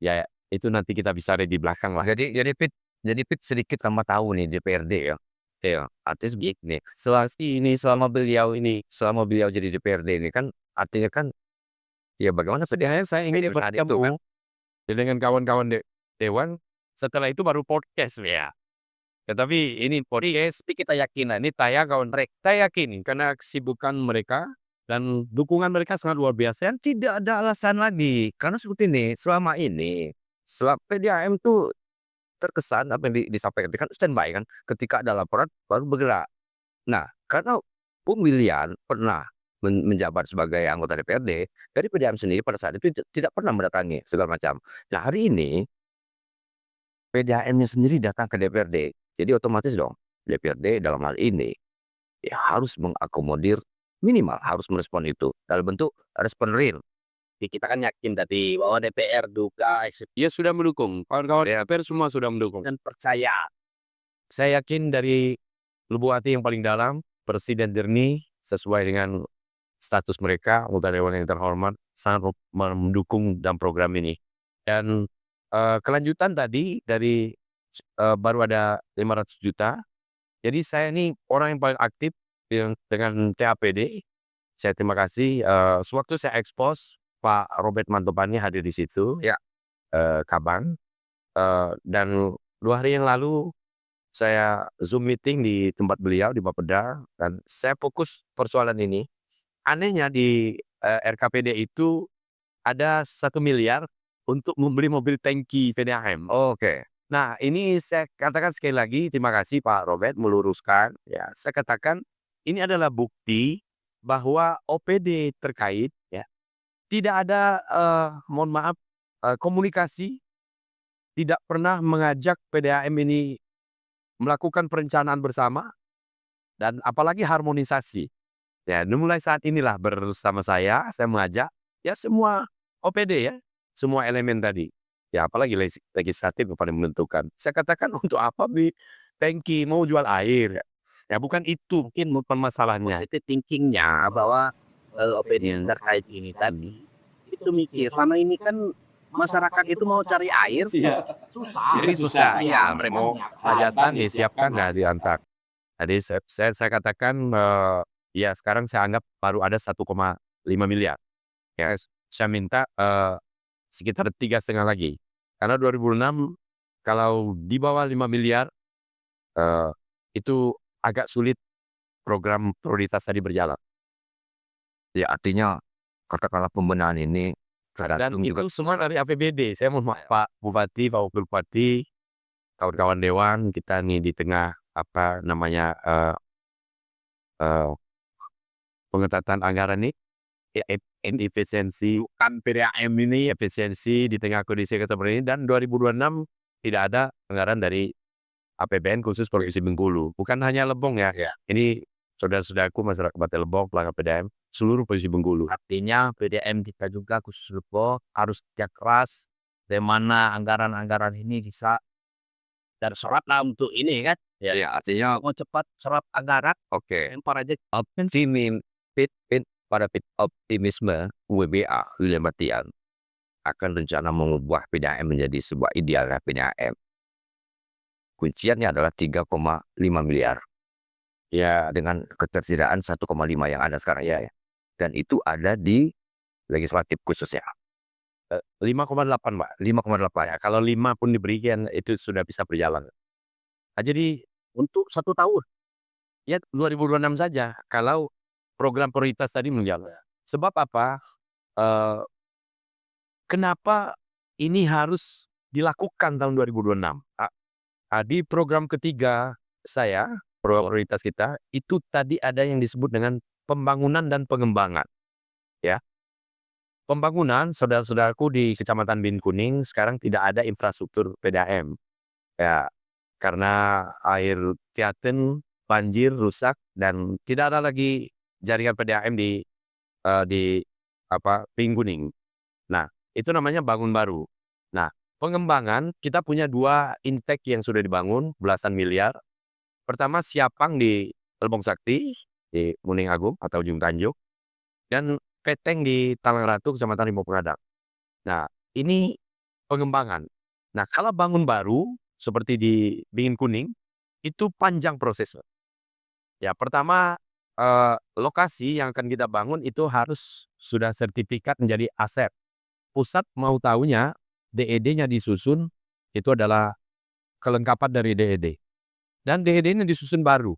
ya itu nanti kita bisa ada di belakang lah. Jadi Pit sedikit kamu tahu nih DPRD ya. Ya, artinya begini, selama beliau jadi DPRD ini kan artinya kan ya bagaimana sedianya saya ingin bertemu itu kan. dengan kawan-kawan dewan, setelah itu baru podcast ya. Tetapi ini podcast kita yakin, ini kita yakin karena kesibukan mereka dan dukungan mereka sangat luar biasa. Tidak ada alasan lagi karena seperti ini selama ini PDAM tuh terkesan apa yang disampaikan kan standby kan, ketika ada laporan baru bergerak. Nah, karena Bung William pernah menjabat sebagai anggota DPRD, dari PDAM sendiri pada saat itu tidak pernah mendatangi segala macam. Nah, hari ini PDAM-nya sendiri datang ke DPRD. Jadi otomatis dong DPRD dalam hal ini ya harus mengakomodir, minimal harus merespon itu dalam bentuk respon real. Kita kan yakin tadi bahwa DPR juga Dia sudah mendukung, kawan-kawan DPR semua sudah mendukung. dan percaya. Saya yakin dari lubuk hati yang paling dalam, Presiden Jernih sesuai dengan status mereka, anggota dewan yang terhormat, sangat mendukung dalam program ini. Dan kelanjutan tadi dari baru ada 500 juta. Jadi saya ini orang yang paling aktif dengan TAPD. Saya terima kasih. Sewaktu saya expose, Pak Robert Mantopani hadir di situ, Ya. Kabang. Dan 2 hari yang lalu saya Zoom meeting di tempat beliau di Bapeda dan saya fokus persoalan ini. Anehnya di RKPD itu ada 1 miliar untuk membeli mobil tangki PDAM. Oke. Nah, ini saya katakan sekali lagi terima kasih Pak Robert meluruskan. Ya, saya katakan ini adalah bukti bahwa OPD terkait ya tidak ada mohon maaf komunikasi, tidak pernah mengajak PDAM ini melakukan perencanaan bersama dan apalagi harmonisasi. Ya, mulai saat inilah bersama saya mengajak ya semua OPD ya, semua elemen tadi. Ya, apalagi legislatif kepada menentukan. Saya katakan untuk apa tangki mau jual air? Ya, bukan itu mungkin permasalahannya. Positive thinking-nya bahwa opini terkait ini tadi itu mikir selama ini kan masyarakat itu mau cari air susah. Jadi susah Ya, ya, mau hajatan disiapkan nah diantar. Jadi saya katakan ya sekarang saya anggap baru ada 1,5 miliar. Ya, saya minta sekitar 3,5 lagi. Karena 2006 kalau di bawah 5 miliar itu agak sulit program prioritas tadi berjalan. Ya artinya katakanlah pembenahan ini Dan tergantung itu juga semua dari APBD. Saya mohon maaf Pak Bupati, Pak Wakil Bupati, kawan-kawan dewan kita nih di tengah apa namanya pengetatan anggaran ini ya, efisiensi kan PDAM ini efisiensi di tengah kondisi seperti ini dan 2026 tidak ada anggaran dari APBN khusus Provinsi Bengkulu. Bukan hanya Lebong ya. Ini saudara-saudaraku masyarakat Kabupaten Lebong, pelanggan PDAM, seluruh Provinsi Bengkulu. Artinya PDAM kita juga khusus Lebong harus kerja keras bagaimana anggaran-anggaran ini bisa terserap lah untuk ini kan. ya artinya Mau cepat serap anggaran oke. lempar aja. Pada optimisme WBA William Batian akan rencana mengubah PDAM menjadi sebuah idealnya PDAM. Kunciannya adalah 3,5 miliar. Ya, dengan ketersediaan 1,5 yang ada sekarang ya. Dan itu ada di legislatif khususnya. 5,8 Pak. 5,8 Ya, kalau 5 pun diberikan itu sudah bisa berjalan. Nah, jadi Untuk 1 tahun. ya 2026 saja kalau program prioritas tadi menjalan. Sebab apa? Kenapa ini harus dilakukan tahun 2026? Di program ketiga saya, prioritas kita, itu tadi ada yang disebut dengan pembangunan dan pengembangan. Ya. Pembangunan, saudara-saudaraku di Kecamatan Bin Kuning sekarang tidak ada infrastruktur PDAM. Ya, karena air Tiaten banjir, rusak, dan tidak ada lagi jaringan PDAM di Bin Kuning. Nah, itu namanya bangun baru. Nah, pengembangan kita punya 2 intake yang sudah dibangun belasan miliar. Pertama Siapang di Lebong Sakti di Muning Agung atau Ujung Tanjung dan Peteng di Talang Ratu Kecamatan Limau Pengadang. Nah, ini pengembangan. Nah, kalau bangun baru seperti di Bingin Kuning itu panjang prosesnya. Ya, pertama lokasi yang akan kita bangun itu harus sudah sertifikat menjadi aset. Pusat mau tahunya DED-nya disusun, itu adalah kelengkapan dari DED. Dan DED-nya disusun baru.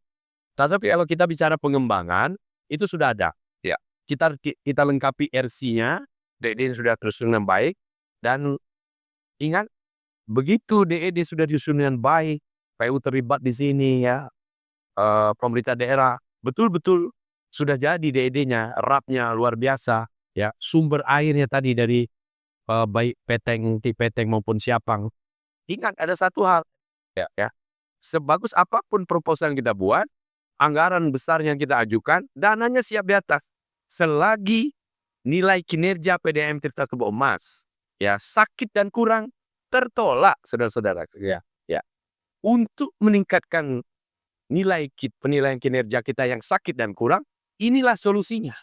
Tapi kalau kita bicara pengembangan, itu sudah ada. Ya, kita lengkapi RC-nya, DED sudah tersusun dengan baik, dan ingat, begitu DED sudah disusun dengan baik, PU terlibat di sini ya, pemerintah daerah, betul-betul sudah jadi DED-nya, RAP-nya luar biasa, ya, sumber airnya tadi dari baik Peteng, Tipeteng maupun Siapang. Ingat ada satu hal, ya, sebagus apapun proposal yang kita buat, anggaran besar yang kita ajukan, dananya siap di atas. Selagi nilai kinerja PDAM Tirta Kebo Emas, ya, sakit dan kurang, tertolak, saudara-saudara. Ya. Untuk meningkatkan penilaian kinerja kita yang sakit dan kurang, inilah solusinya.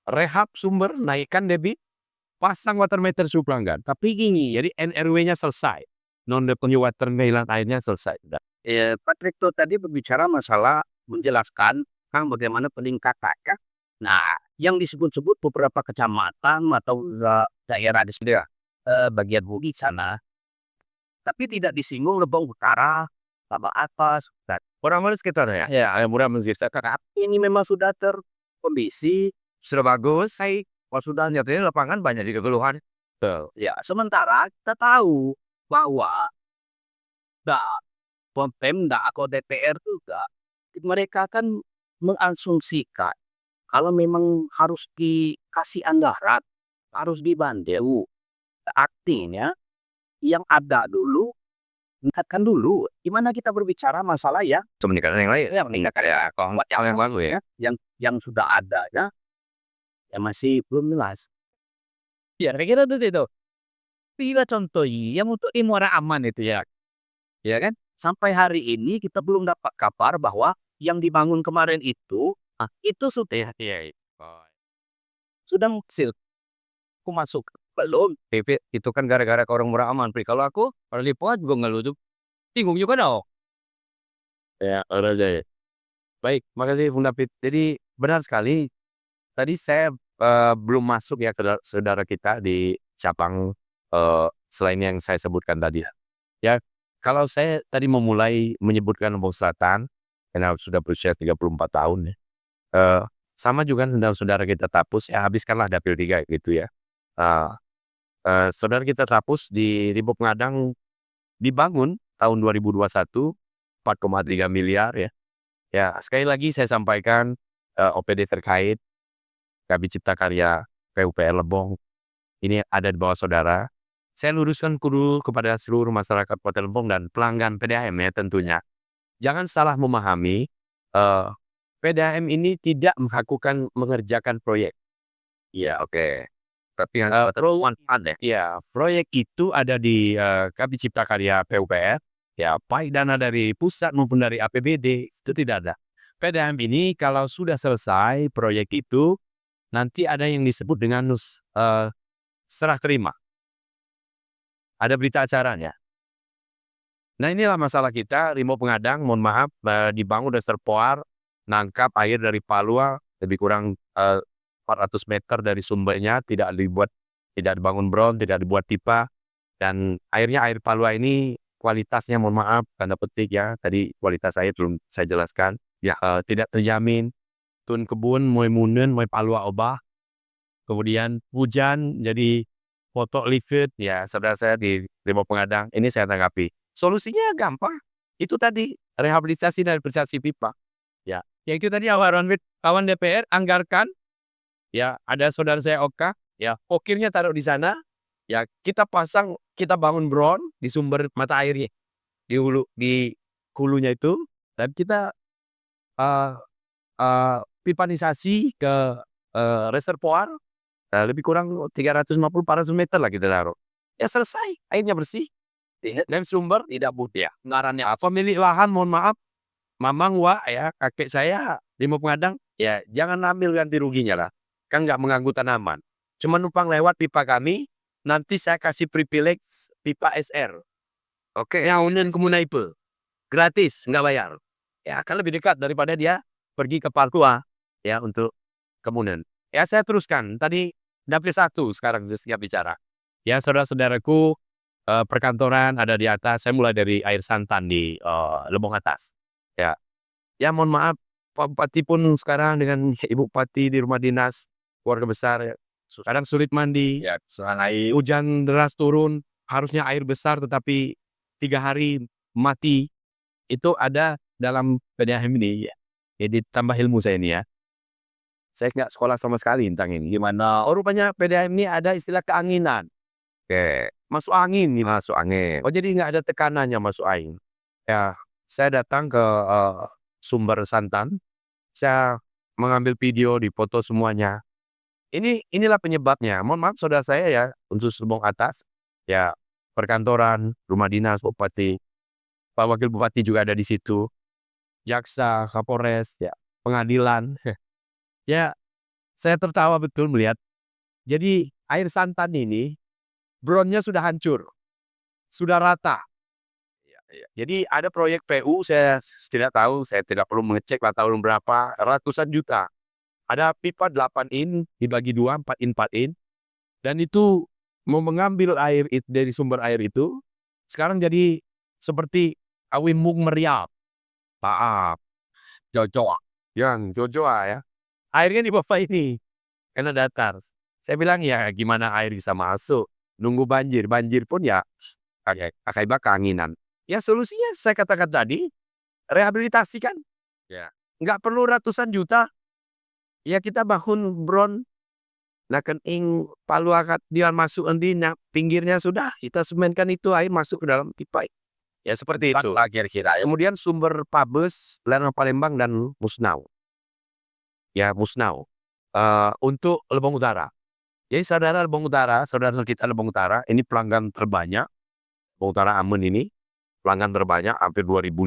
Rehab sumber, naikkan debit, pasang water meter supelanggan. Tapi gini, jadi NRW-nya selesai. Non-revenue water pengailan airnya selesai. Pak Direktur tadi berbicara masalah menjelaskan bagaimana peningkatannya. Nah, yang disebut-sebut beberapa kecamatan atau daerah di bagian bumi sana, tapi tidak disinggung Lebong Utara, Tambak Atas, dan Orang-orang sekitar ya? Ya, mudah menceritakan. ini memang sudah terkondisi. Sudah bagus, kalau sudah nyatanya lapangan banyak juga keluhan. Ya, sementara kita tahu bahwa Pemda atau DPR juga, mereka kan mengasumsikan kalau memang harus dikasih anggaran, harus dibantu. Artinya yang ada dulu, meningkatkan dulu. Gimana kita berbicara masalah ya Meningkatkan yang lain. ya meningkatkan Ya, kalau hal yang baru ya. yang sudah ada ya masih belum jelas. Ya, kira-kira itu. Bila contoh yang untuk Muara aman itu ya. Ya kan? Sampai hari ini kita belum dapat kabar bahwa yang dibangun kemarin itu sudah sudah menghasil. Aku masuk belum. PP itu kan gara-gara ke orang murah aman. Kalau aku, kalau lipat juga ngeluh tuh. Bingung juga dong. Ya, udah aja ya. Baik, makasih Bung David. Jadi benar sekali. Tadi saya belum masuk ya ke saudara kita di cabang selain yang saya sebutkan tadi. Ya, kalau saya tadi memulai menyebutkan Lombok Selatan, karena sudah berusia 34 tahun ya. Sama juga saudara kita Tapus, ya habiskanlah dapil 3 gitu ya. Saudara kita Tapus di Rimbo Pengadang dibangun tahun 2021, 4,3 miliar ya. Ya, sekali lagi saya sampaikan OPD terkait Kabid Cipta Karya PUPR Lebong ini ada di bawah saudara. Saya luruskan dulu kepada seluruh masyarakat Kota Lebong dan pelanggan PDAM ya tentunya. Jangan salah memahami, PDAM ini tidak mengerjakan proyek. Ya, oke. Tapi proyek itu ada di Kabid Cipta Karya PUPR. Ya, baik dana dari pusat maupun dari APBD itu tidak ada. PDAM ini kalau sudah selesai proyek itu, nanti ada yang disebut dengan serah terima. Ada berita acaranya. Nah, inilah masalah kita, Rimbo Pengadang, mohon maaf, dibangun reservoir, nangkap air dari Palua, lebih kurang 400 meter dari sumbernya, tidak dibangun bron, tidak dibuat pipa, dan airnya air Palua ini kualitasnya mohon maaf, tanda petik ya, tadi kualitas air belum saya jelaskan, ya tidak terjamin, tun kebun, moy munen, moy Palua obah, kemudian hujan, jadi foto livid, ya saudara saya di Rimbo Pengadang, ini saya tanggapi. Solusinya gampang, itu tadi rehabilitasi dan repatriasi pipa. Ya itu tadi kawan DPR anggarkan, ya ada saudara saya Oka, ya pokirnya taruh di sana, ya kita bangun bron di sumber mata airnya, di hulunya itu, dan kita pipanisasi ke reservoir, lebih kurang 350-400 meter lah kita taruh. Ya selesai, airnya bersih. Dan sumber tidak mudah. Ngarannya pemilik lahan mohon maaf, mamang ya kakek saya di Rimbo Pengadang, ya jangan ambil ganti ruginya lah. Kan nggak mengganggu tanaman. Cuma numpang lewat pipa kami, nanti saya kasih privilege pipa SR. Oke, yang unen kemunaipe. gratis, nggak bayar. Ya, kan lebih dekat daripada dia pergi ke Papua ya untuk kemudian. Ya, saya teruskan. Tadi dapil 1 sekarang siap bicara. Ya, saudara-saudaraku, perkantoran ada di atas. Saya mulai dari air santan di Lebong Atas. Ya, ya mohon maaf, Pak Bupati pun sekarang dengan Ibu Bupati di rumah dinas, keluarga besar, ya, kadang sulit mandi. Ya, air. Hujan deras turun, harusnya air besar tetapi 3 hari mati. Itu ada dalam PDAM ini ya. Jadi tambah ilmu saya ini ya. Saya nggak sekolah sama sekali tentang ini. Gimana? Oh, rupanya PDAM ini ada istilah keanginan. Oke, masuk angin nih. Masuk angin. Oh, jadi nggak ada tekanannya masuk angin. Ya, saya datang ke sumber santan. Saya mengambil video, dipoto semuanya. Inilah penyebabnya. Mohon maaf saudara saya ya, unsur Lebong Atas. Ya, perkantoran, rumah dinas, bupati, Pak Wakil Bupati juga ada di situ. Jaksa, Kapolres, ya, pengadilan. Ya, saya tertawa betul melihat. Jadi air santan ini bronnya sudah hancur. Sudah rata. Jadi ada proyek PU, saya tidak tahu, saya tidak perlu mengecek lah tahun berapa, ratusan juta. Ada pipa 8 in, dibagi 2, 4 in, 4 in. Dan itu mau mengambil air dari sumber air itu, sekarang jadi seperti Awimung Meriam. Maaf. Jojoa. Yang Jojoa ya. Airnya di bawah ini. Karena datar. Saya bilang ya gimana air bisa masuk. Nunggu banjir. Banjir pun ya akibat keanginan. Ya solusinya saya katakan tadi, rehabilitasi kan. Ya. Nggak perlu ratusan juta. Ya kita bangun bron. Nah kening palu akad dia masuk endina. Pinggirnya sudah. Kita semenkan itu air masuk ke dalam pipa. Ya seperti itu. Kira-kira. Kemudian sumber Pabes, Lereng Palembang dan Musnau. Ya Musnau. Untuk Lebong Utara. Jadi saudara Lebong Utara, saudara kita Lebong Utara, ini pelanggan terbanyak. Lebong Utara Amen ini pelanggan terbanyak, hampir 2.500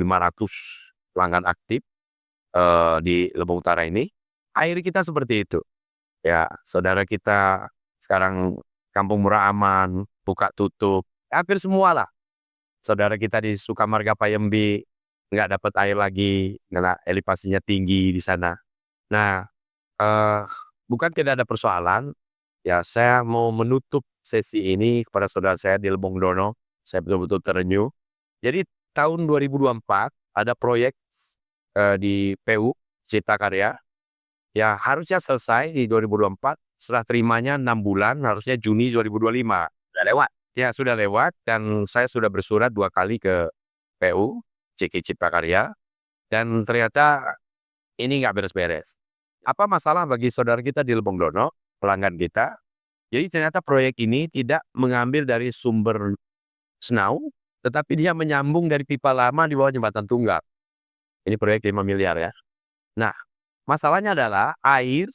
pelanggan aktif di Lebong Utara ini. Air kita seperti itu. Ya, saudara kita sekarang Kampung Murah Aman, buka tutup, hampir semua lah. Saudara kita di Sukamarga Payembi nggak dapat air lagi, karena elevasinya tinggi di sana. Nah, bukan tidak ada persoalan. Ya, saya mau menutup sesi ini kepada saudara saya di Lebong Dono. Saya betul-betul terenyuh. Jadi tahun 2024 ada proyek di PU Cipta Karya. Ya harusnya selesai di 2024. Serah terimanya 6 bulan, harusnya Juni 2025. Udah lewat. Ya sudah lewat dan saya sudah bersurat 2 kali ke PU CK Cipta Karya dan ternyata ini nggak beres-beres. Apa masalah bagi saudara kita di Lebong Dono, pelanggan kita? Jadi ternyata proyek ini tidak mengambil dari sumber Senau, tetapi dia menyambung dari pipa lama di bawah jembatan tunggal. Ini proyek 5 miliar ya. Nah, masalahnya adalah air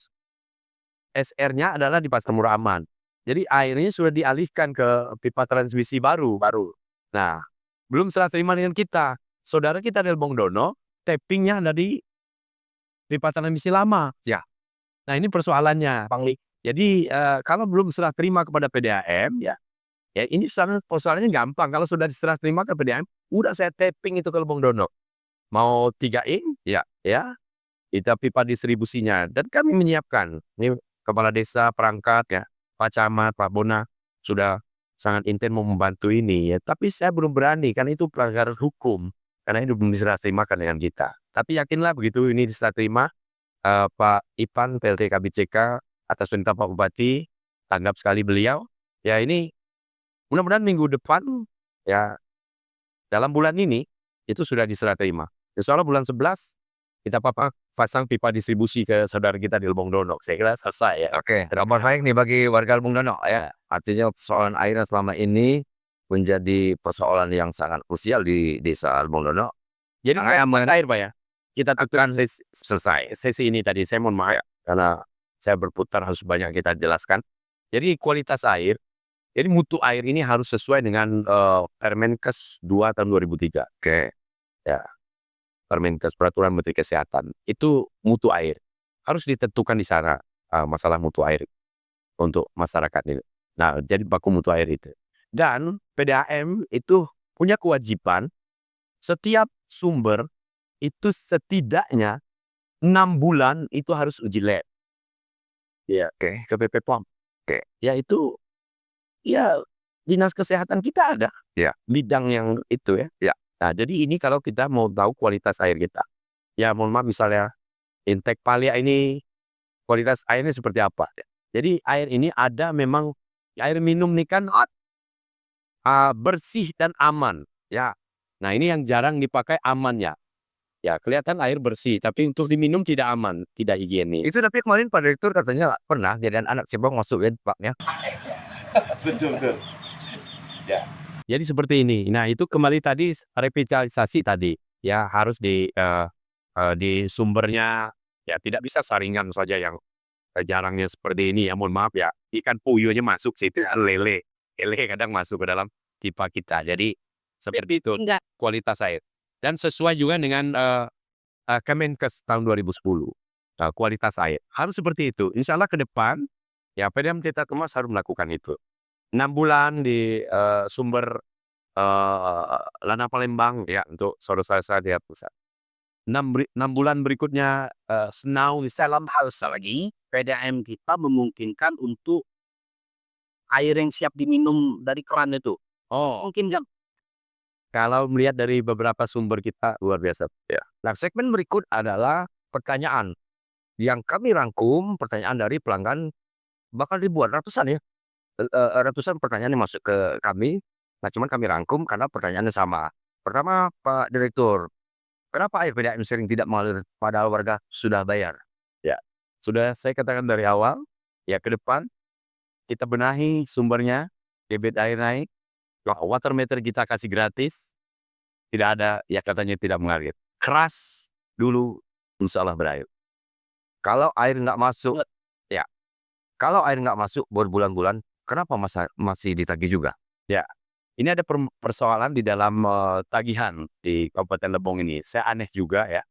SR-nya adalah di Pasar Murah Aman. Jadi airnya sudah dialihkan ke pipa transmisi baru. Nah, belum serah terima dengan kita. Saudara kita di Lebong Dono, tappingnya ada di pipa transmisi lama. Ya. Nah ini persoalannya, Pangli. Jadi kalau belum serah terima kepada PDAM, ya ini persoalannya gampang. Kalau sudah diserah terima ke PDAM, udah saya tapping itu ke Lebong Dono. Mau 3 in, ya, itu pipa distribusinya. Dan kami menyiapkan. Ini Kepala Desa, perangkat, ya. Pak Camat, Pak Bona sudah sangat intens mau membantu ini ya. Tapi saya belum berani karena itu pelanggaran hukum. Karena itu belum diserah terimakan dengan kita. Tapi yakinlah begitu ini diserah terima, Pak Ipan PLT KBCK atas perintah Pak Bupati, tanggap sekali beliau. Ya ini mudah-mudahan minggu depan ya dalam bulan ini itu sudah diserah terima. Insya Allah bulan 11 kita pasang pipa distribusi ke saudara kita di Lebong Dono. Saya kira selesai ya. Oke, kabar baik nih bagi warga Lebong Dono ya. Artinya persoalan air selama ini menjadi persoalan yang sangat krusial di desa Lebong Dono. Jadi air Pak ya. Kita Akan selesai sesi ini tadi. Saya mohon maaf karena saya berputar harus banyak kita jelaskan. Jadi kualitas air, jadi mutu air ini harus sesuai dengan Permenkes 2 tahun 2003. Oke. Ya. Permenkes Peraturan Menteri Kesehatan. Itu mutu air. Harus ditentukan di sana masalah mutu air untuk masyarakat ini. Nah, jadi baku mutu air itu. Dan PDAM itu punya kewajiban setiap sumber itu setidaknya 6 bulan itu harus uji lab. Ya, Oke. ke BP POM. Oke. Ya itu, ya dinas kesehatan kita ada. Ya. Bidang yang itu ya. Ya. Nah, jadi ini kalau kita mau tahu kualitas air kita. Ya, mohon maaf misalnya Intek Palia ini kualitas airnya seperti apa. Jadi air ini ada memang air minum nih kan bersih dan aman. Ya. Nah, ini yang jarang dipakai amannya. Ya, kelihatan air bersih, tapi untuk diminum tidak aman, tidak higienis. Itu tapi kemarin Pak Direktur katanya pernah jadian anak cebong masukin Paknya. Betul. Jadi seperti ini. Nah, itu kembali tadi revitalisasi tadi. Ya, harus di sumbernya, ya tidak bisa saringan saja yang jarangnya seperti ini ya. Mohon maaf ya, ikan puyuhnya masuk situ, lele kadang masuk ke dalam pipa kita. Jadi seperti itu kualitas air. Dan sesuai juga dengan Kemenkes tahun 2010. Kualitas air harus seperti itu. Insya Allah ke depan ya PDAM Tirta Kemas harus melakukan itu. 6 bulan di sumber Lana Palembang ya untuk saudara saya di pusat. 6 bulan berikutnya Senau di Dalam hal lagi, PDAM kita memungkinkan untuk air yang siap diminum dari keran itu. Oh, Mungkin kan? kalau melihat dari beberapa sumber kita luar biasa. Ya. Nah, segmen berikut adalah pertanyaan yang kami rangkum, pertanyaan dari pelanggan bahkan ribuan, ratusan ya. Ratusan pertanyaan yang masuk ke kami. Nah, cuman kami rangkum karena pertanyaannya sama. Pertama, Pak Direktur, kenapa air PDAM sering tidak mengalir padahal warga sudah bayar? Ya, sudah saya katakan dari awal, ya ke depan kita benahi sumbernya, debit air naik, water meter kita kasih gratis, tidak ada ya katanya tidak mengalir. Keras dulu, insya Allah berair. Kalau air nggak masuk, ya. Kalau air nggak masuk berbulan-bulan, kenapa masih ditagih juga? Ya, ini ada persoalan di dalam tagihan di Kabupaten Lebong ini. Saya aneh juga ya.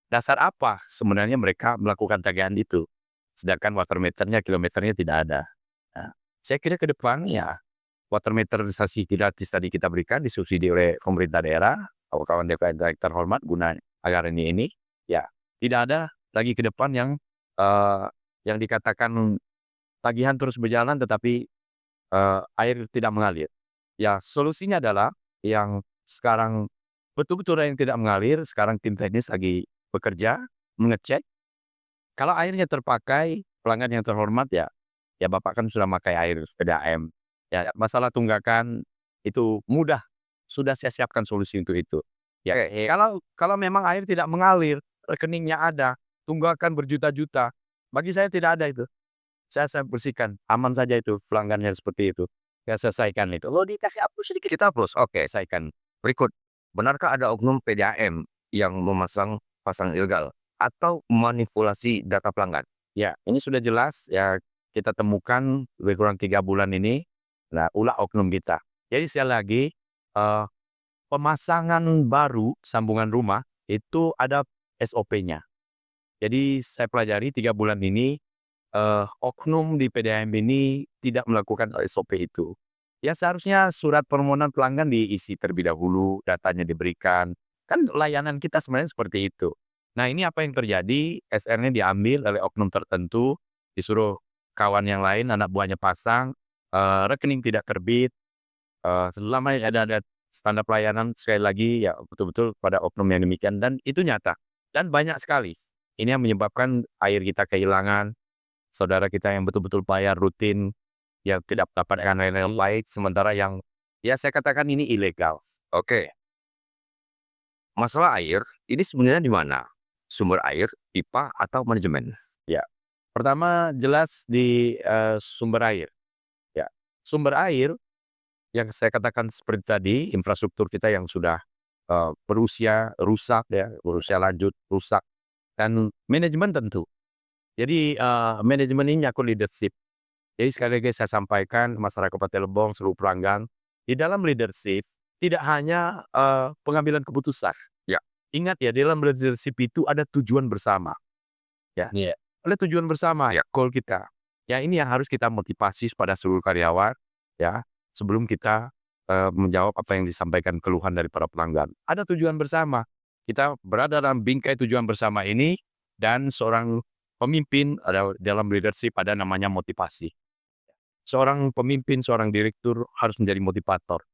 Dasar apa sebenarnya mereka melakukan tagihan itu? Sedangkan water meternya, kilometernya tidak ada. Nah, saya kira ke depan ya water meterisasi gratis tadi kita berikan disubsidi oleh pemerintah daerah, kawan-kawan DPR terhormat guna agar ini ya tidak ada lagi ke depan yang dikatakan tagihan terus berjalan tetapi air tidak mengalir. Ya solusinya adalah yang sekarang betul-betul yang tidak mengalir, sekarang tim teknis lagi bekerja mengecek. Kalau airnya terpakai, pelanggan yang terhormat ya Bapak kan sudah pakai air PDAM. Ya masalah tunggakan itu mudah, sudah saya siapkan solusi untuk itu. Ya kalau memang air tidak mengalir, rekeningnya ada, tunggakan berjuta-juta, bagi saya tidak ada itu. Saya bersihkan, aman saja itu pelanggannya seperti itu. Saya selesaikan itu. Kalau dikasih hapus sedikit. Kita hapus. Oke. Selesaikan. Berikut, benarkah ada oknum PDAM yang pasang ilegal atau manipulasi data pelanggan? Ya, ini sudah jelas ya kita temukan lebih kurang 3 bulan ini. Nah, ulah oknum kita. Jadi sekali lagi pemasangan baru sambungan rumah itu ada SOP-nya. Jadi saya pelajari 3 bulan ini oknum di PDAM ini tidak melakukan SOP itu. Ya seharusnya surat permohonan pelanggan diisi terlebih dahulu, datanya diberikan. Kan layanan kita sebenarnya seperti itu. Nah ini apa yang terjadi, SR-nya diambil oleh oknum tertentu, disuruh kawan yang lain, anak buahnya pasang, rekening tidak terbit, selama ada standar pelayanan, sekali lagi ya betul-betul pada oknum yang demikian, dan itu nyata. Dan banyak sekali. Ini yang menyebabkan air kita kehilangan, saudara kita yang betul-betul bayar rutin, yang tidak mendapatkan layanan baik, sementara yang ya saya katakan ini ilegal. Oke. Masalah air, ini sebenarnya di mana? Sumber air, pipa, atau manajemen? Ya, pertama jelas di sumber air. Ya, sumber air yang saya katakan seperti tadi, infrastruktur kita yang sudah berusia rusak ya, berusia lanjut rusak, dan manajemen tentu. Jadi manajemen ini nyakut leadership. Jadi sekali lagi saya sampaikan ke masyarakat Kabupaten Lebong, seluruh pelanggan, di dalam leadership tidak hanya pengambilan keputusan. Ya. Ingat ya, di dalam leadership itu ada tujuan bersama. Ya. Iya. Ada tujuan bersama ya, goal kita. Ya ini yang harus kita motivasi pada seluruh karyawan ya, sebelum kita menjawab apa yang disampaikan keluhan dari para pelanggan. Ada tujuan bersama. Kita berada dalam bingkai tujuan bersama ini dan seorang pemimpin ada dalam leadership ada namanya motivasi. Seorang pemimpin, seorang direktur harus menjadi motivator.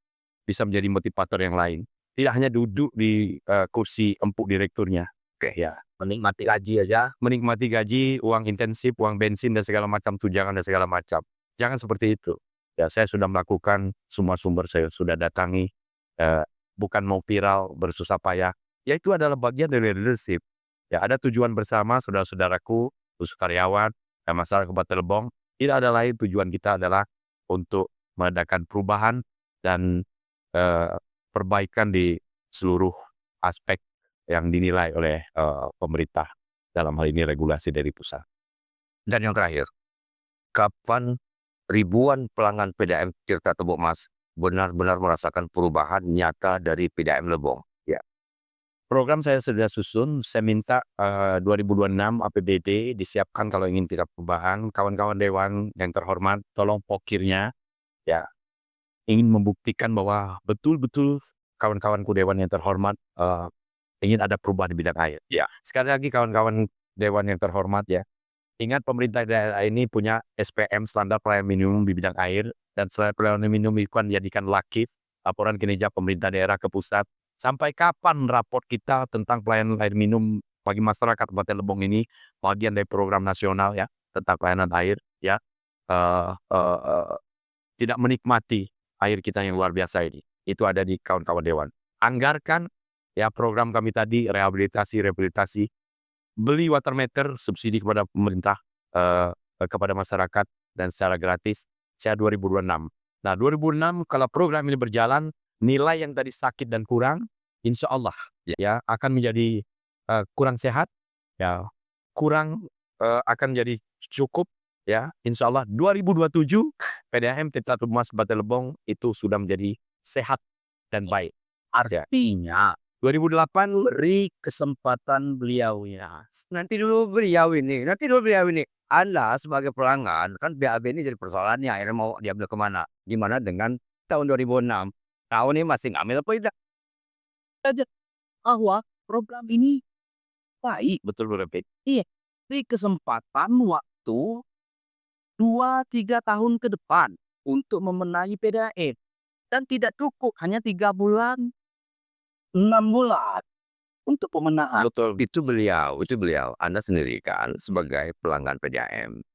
Bisa menjadi motivator yang lain. Tidak hanya duduk di kursi empuk direkturnya. Oke ya. Menikmati gaji aja. Menikmati gaji, uang intensif, uang bensin dan segala macam tunjangan dan segala macam. Jangan seperti itu. Ya, saya sudah melakukan semua sumber saya sudah datangi. Bukan mau viral, bersusah payah. Ya itu adalah bagian dari leadership. Ya ada tujuan bersama saudara-saudaraku, khusus karyawan, dan masyarakat Kabupaten Lebong. Tidak ada lain tujuan kita adalah untuk mengadakan perubahan dan perbaikan di seluruh aspek yang dinilai oleh pemerintah. Dalam hal ini regulasi dari pusat. Dan yang terakhir, kapan ribuan pelanggan PDAM Tirta Tebuk Mas benar-benar merasakan perubahan nyata dari PDAM Lebong? Ya. Program saya sudah susun, saya minta 2026 APBD disiapkan kalau ingin kita perubahan. Kawan-kawan Dewan yang terhormat, tolong pokirnya ya ingin membuktikan bahwa betul-betul kawan-kawanku Dewan yang terhormat ingin ada perubahan di bidang air. Ya, sekali lagi kawan-kawan Dewan yang terhormat ya, ingat pemerintah daerah ini punya SPM standar pelayanan minimum di bidang air dan standar pelayanan minimum itu kan dijadikan lakif laporan kinerja pemerintah daerah ke pusat. Sampai kapan raport kita tentang pelayanan air minum bagi masyarakat Kabupaten Lebong ini bagian dari program nasional ya tentang pelayanan air ya tidak menikmati air kita yang luar biasa ini. Itu ada di kawan-kawan Dewan. Anggarkan ya program kami tadi rehabilitasi, beli water meter subsidi kepada pemerintah kepada masyarakat dan secara gratis saya 2026. Nah 2006 kalau program ini berjalan nilai yang tadi sakit dan kurang insya Allah ya akan menjadi kurang sehat ya kurang akan menjadi cukup ya insya Allah 2027 PDAM Tirta Tebuk Mas Kabupaten Lebong itu sudah menjadi sehat dan baik. Artinya 2008 beri kesempatan beliau ya. Nanti dulu beliau ini. Anda sebagai pelanggan, kan BAB ini jadi persoalannya. Akhirnya mau diambil kemana? Gimana dengan tahun 2006? Tahun ini masih ngambil apa tidak? Bahwa program ini baik. betul betul. Beri kesempatan waktu 2-3 tahun ke depan untuk memenahi PDAM. Dan tidak cukup hanya 3 bulan, 6 bulan untuk pemenahan. Betul. Itu beliau. Anda sendiri kan sebagai pelanggan PDAM.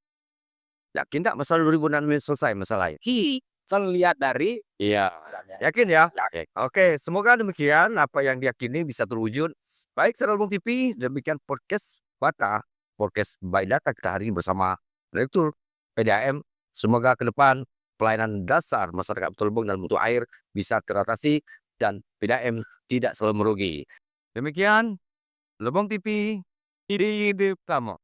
Yakin tak masalah 2006 ini selesai masalahnya? Kita lihat dari Iya. Yakin ya? Oke, semoga demikian apa yang diyakini bisa terwujud. Baik, Saudara Lebong TV, demikian podcast Bata, podcast By Data kita hari ini bersama Direktur PDAM. Semoga ke depan pelayanan dasar masyarakat Lebong dalam bentuk air bisa teratasi dan PDAM tidak selalu merugi. Demikian Lebong TV, hidup kamu.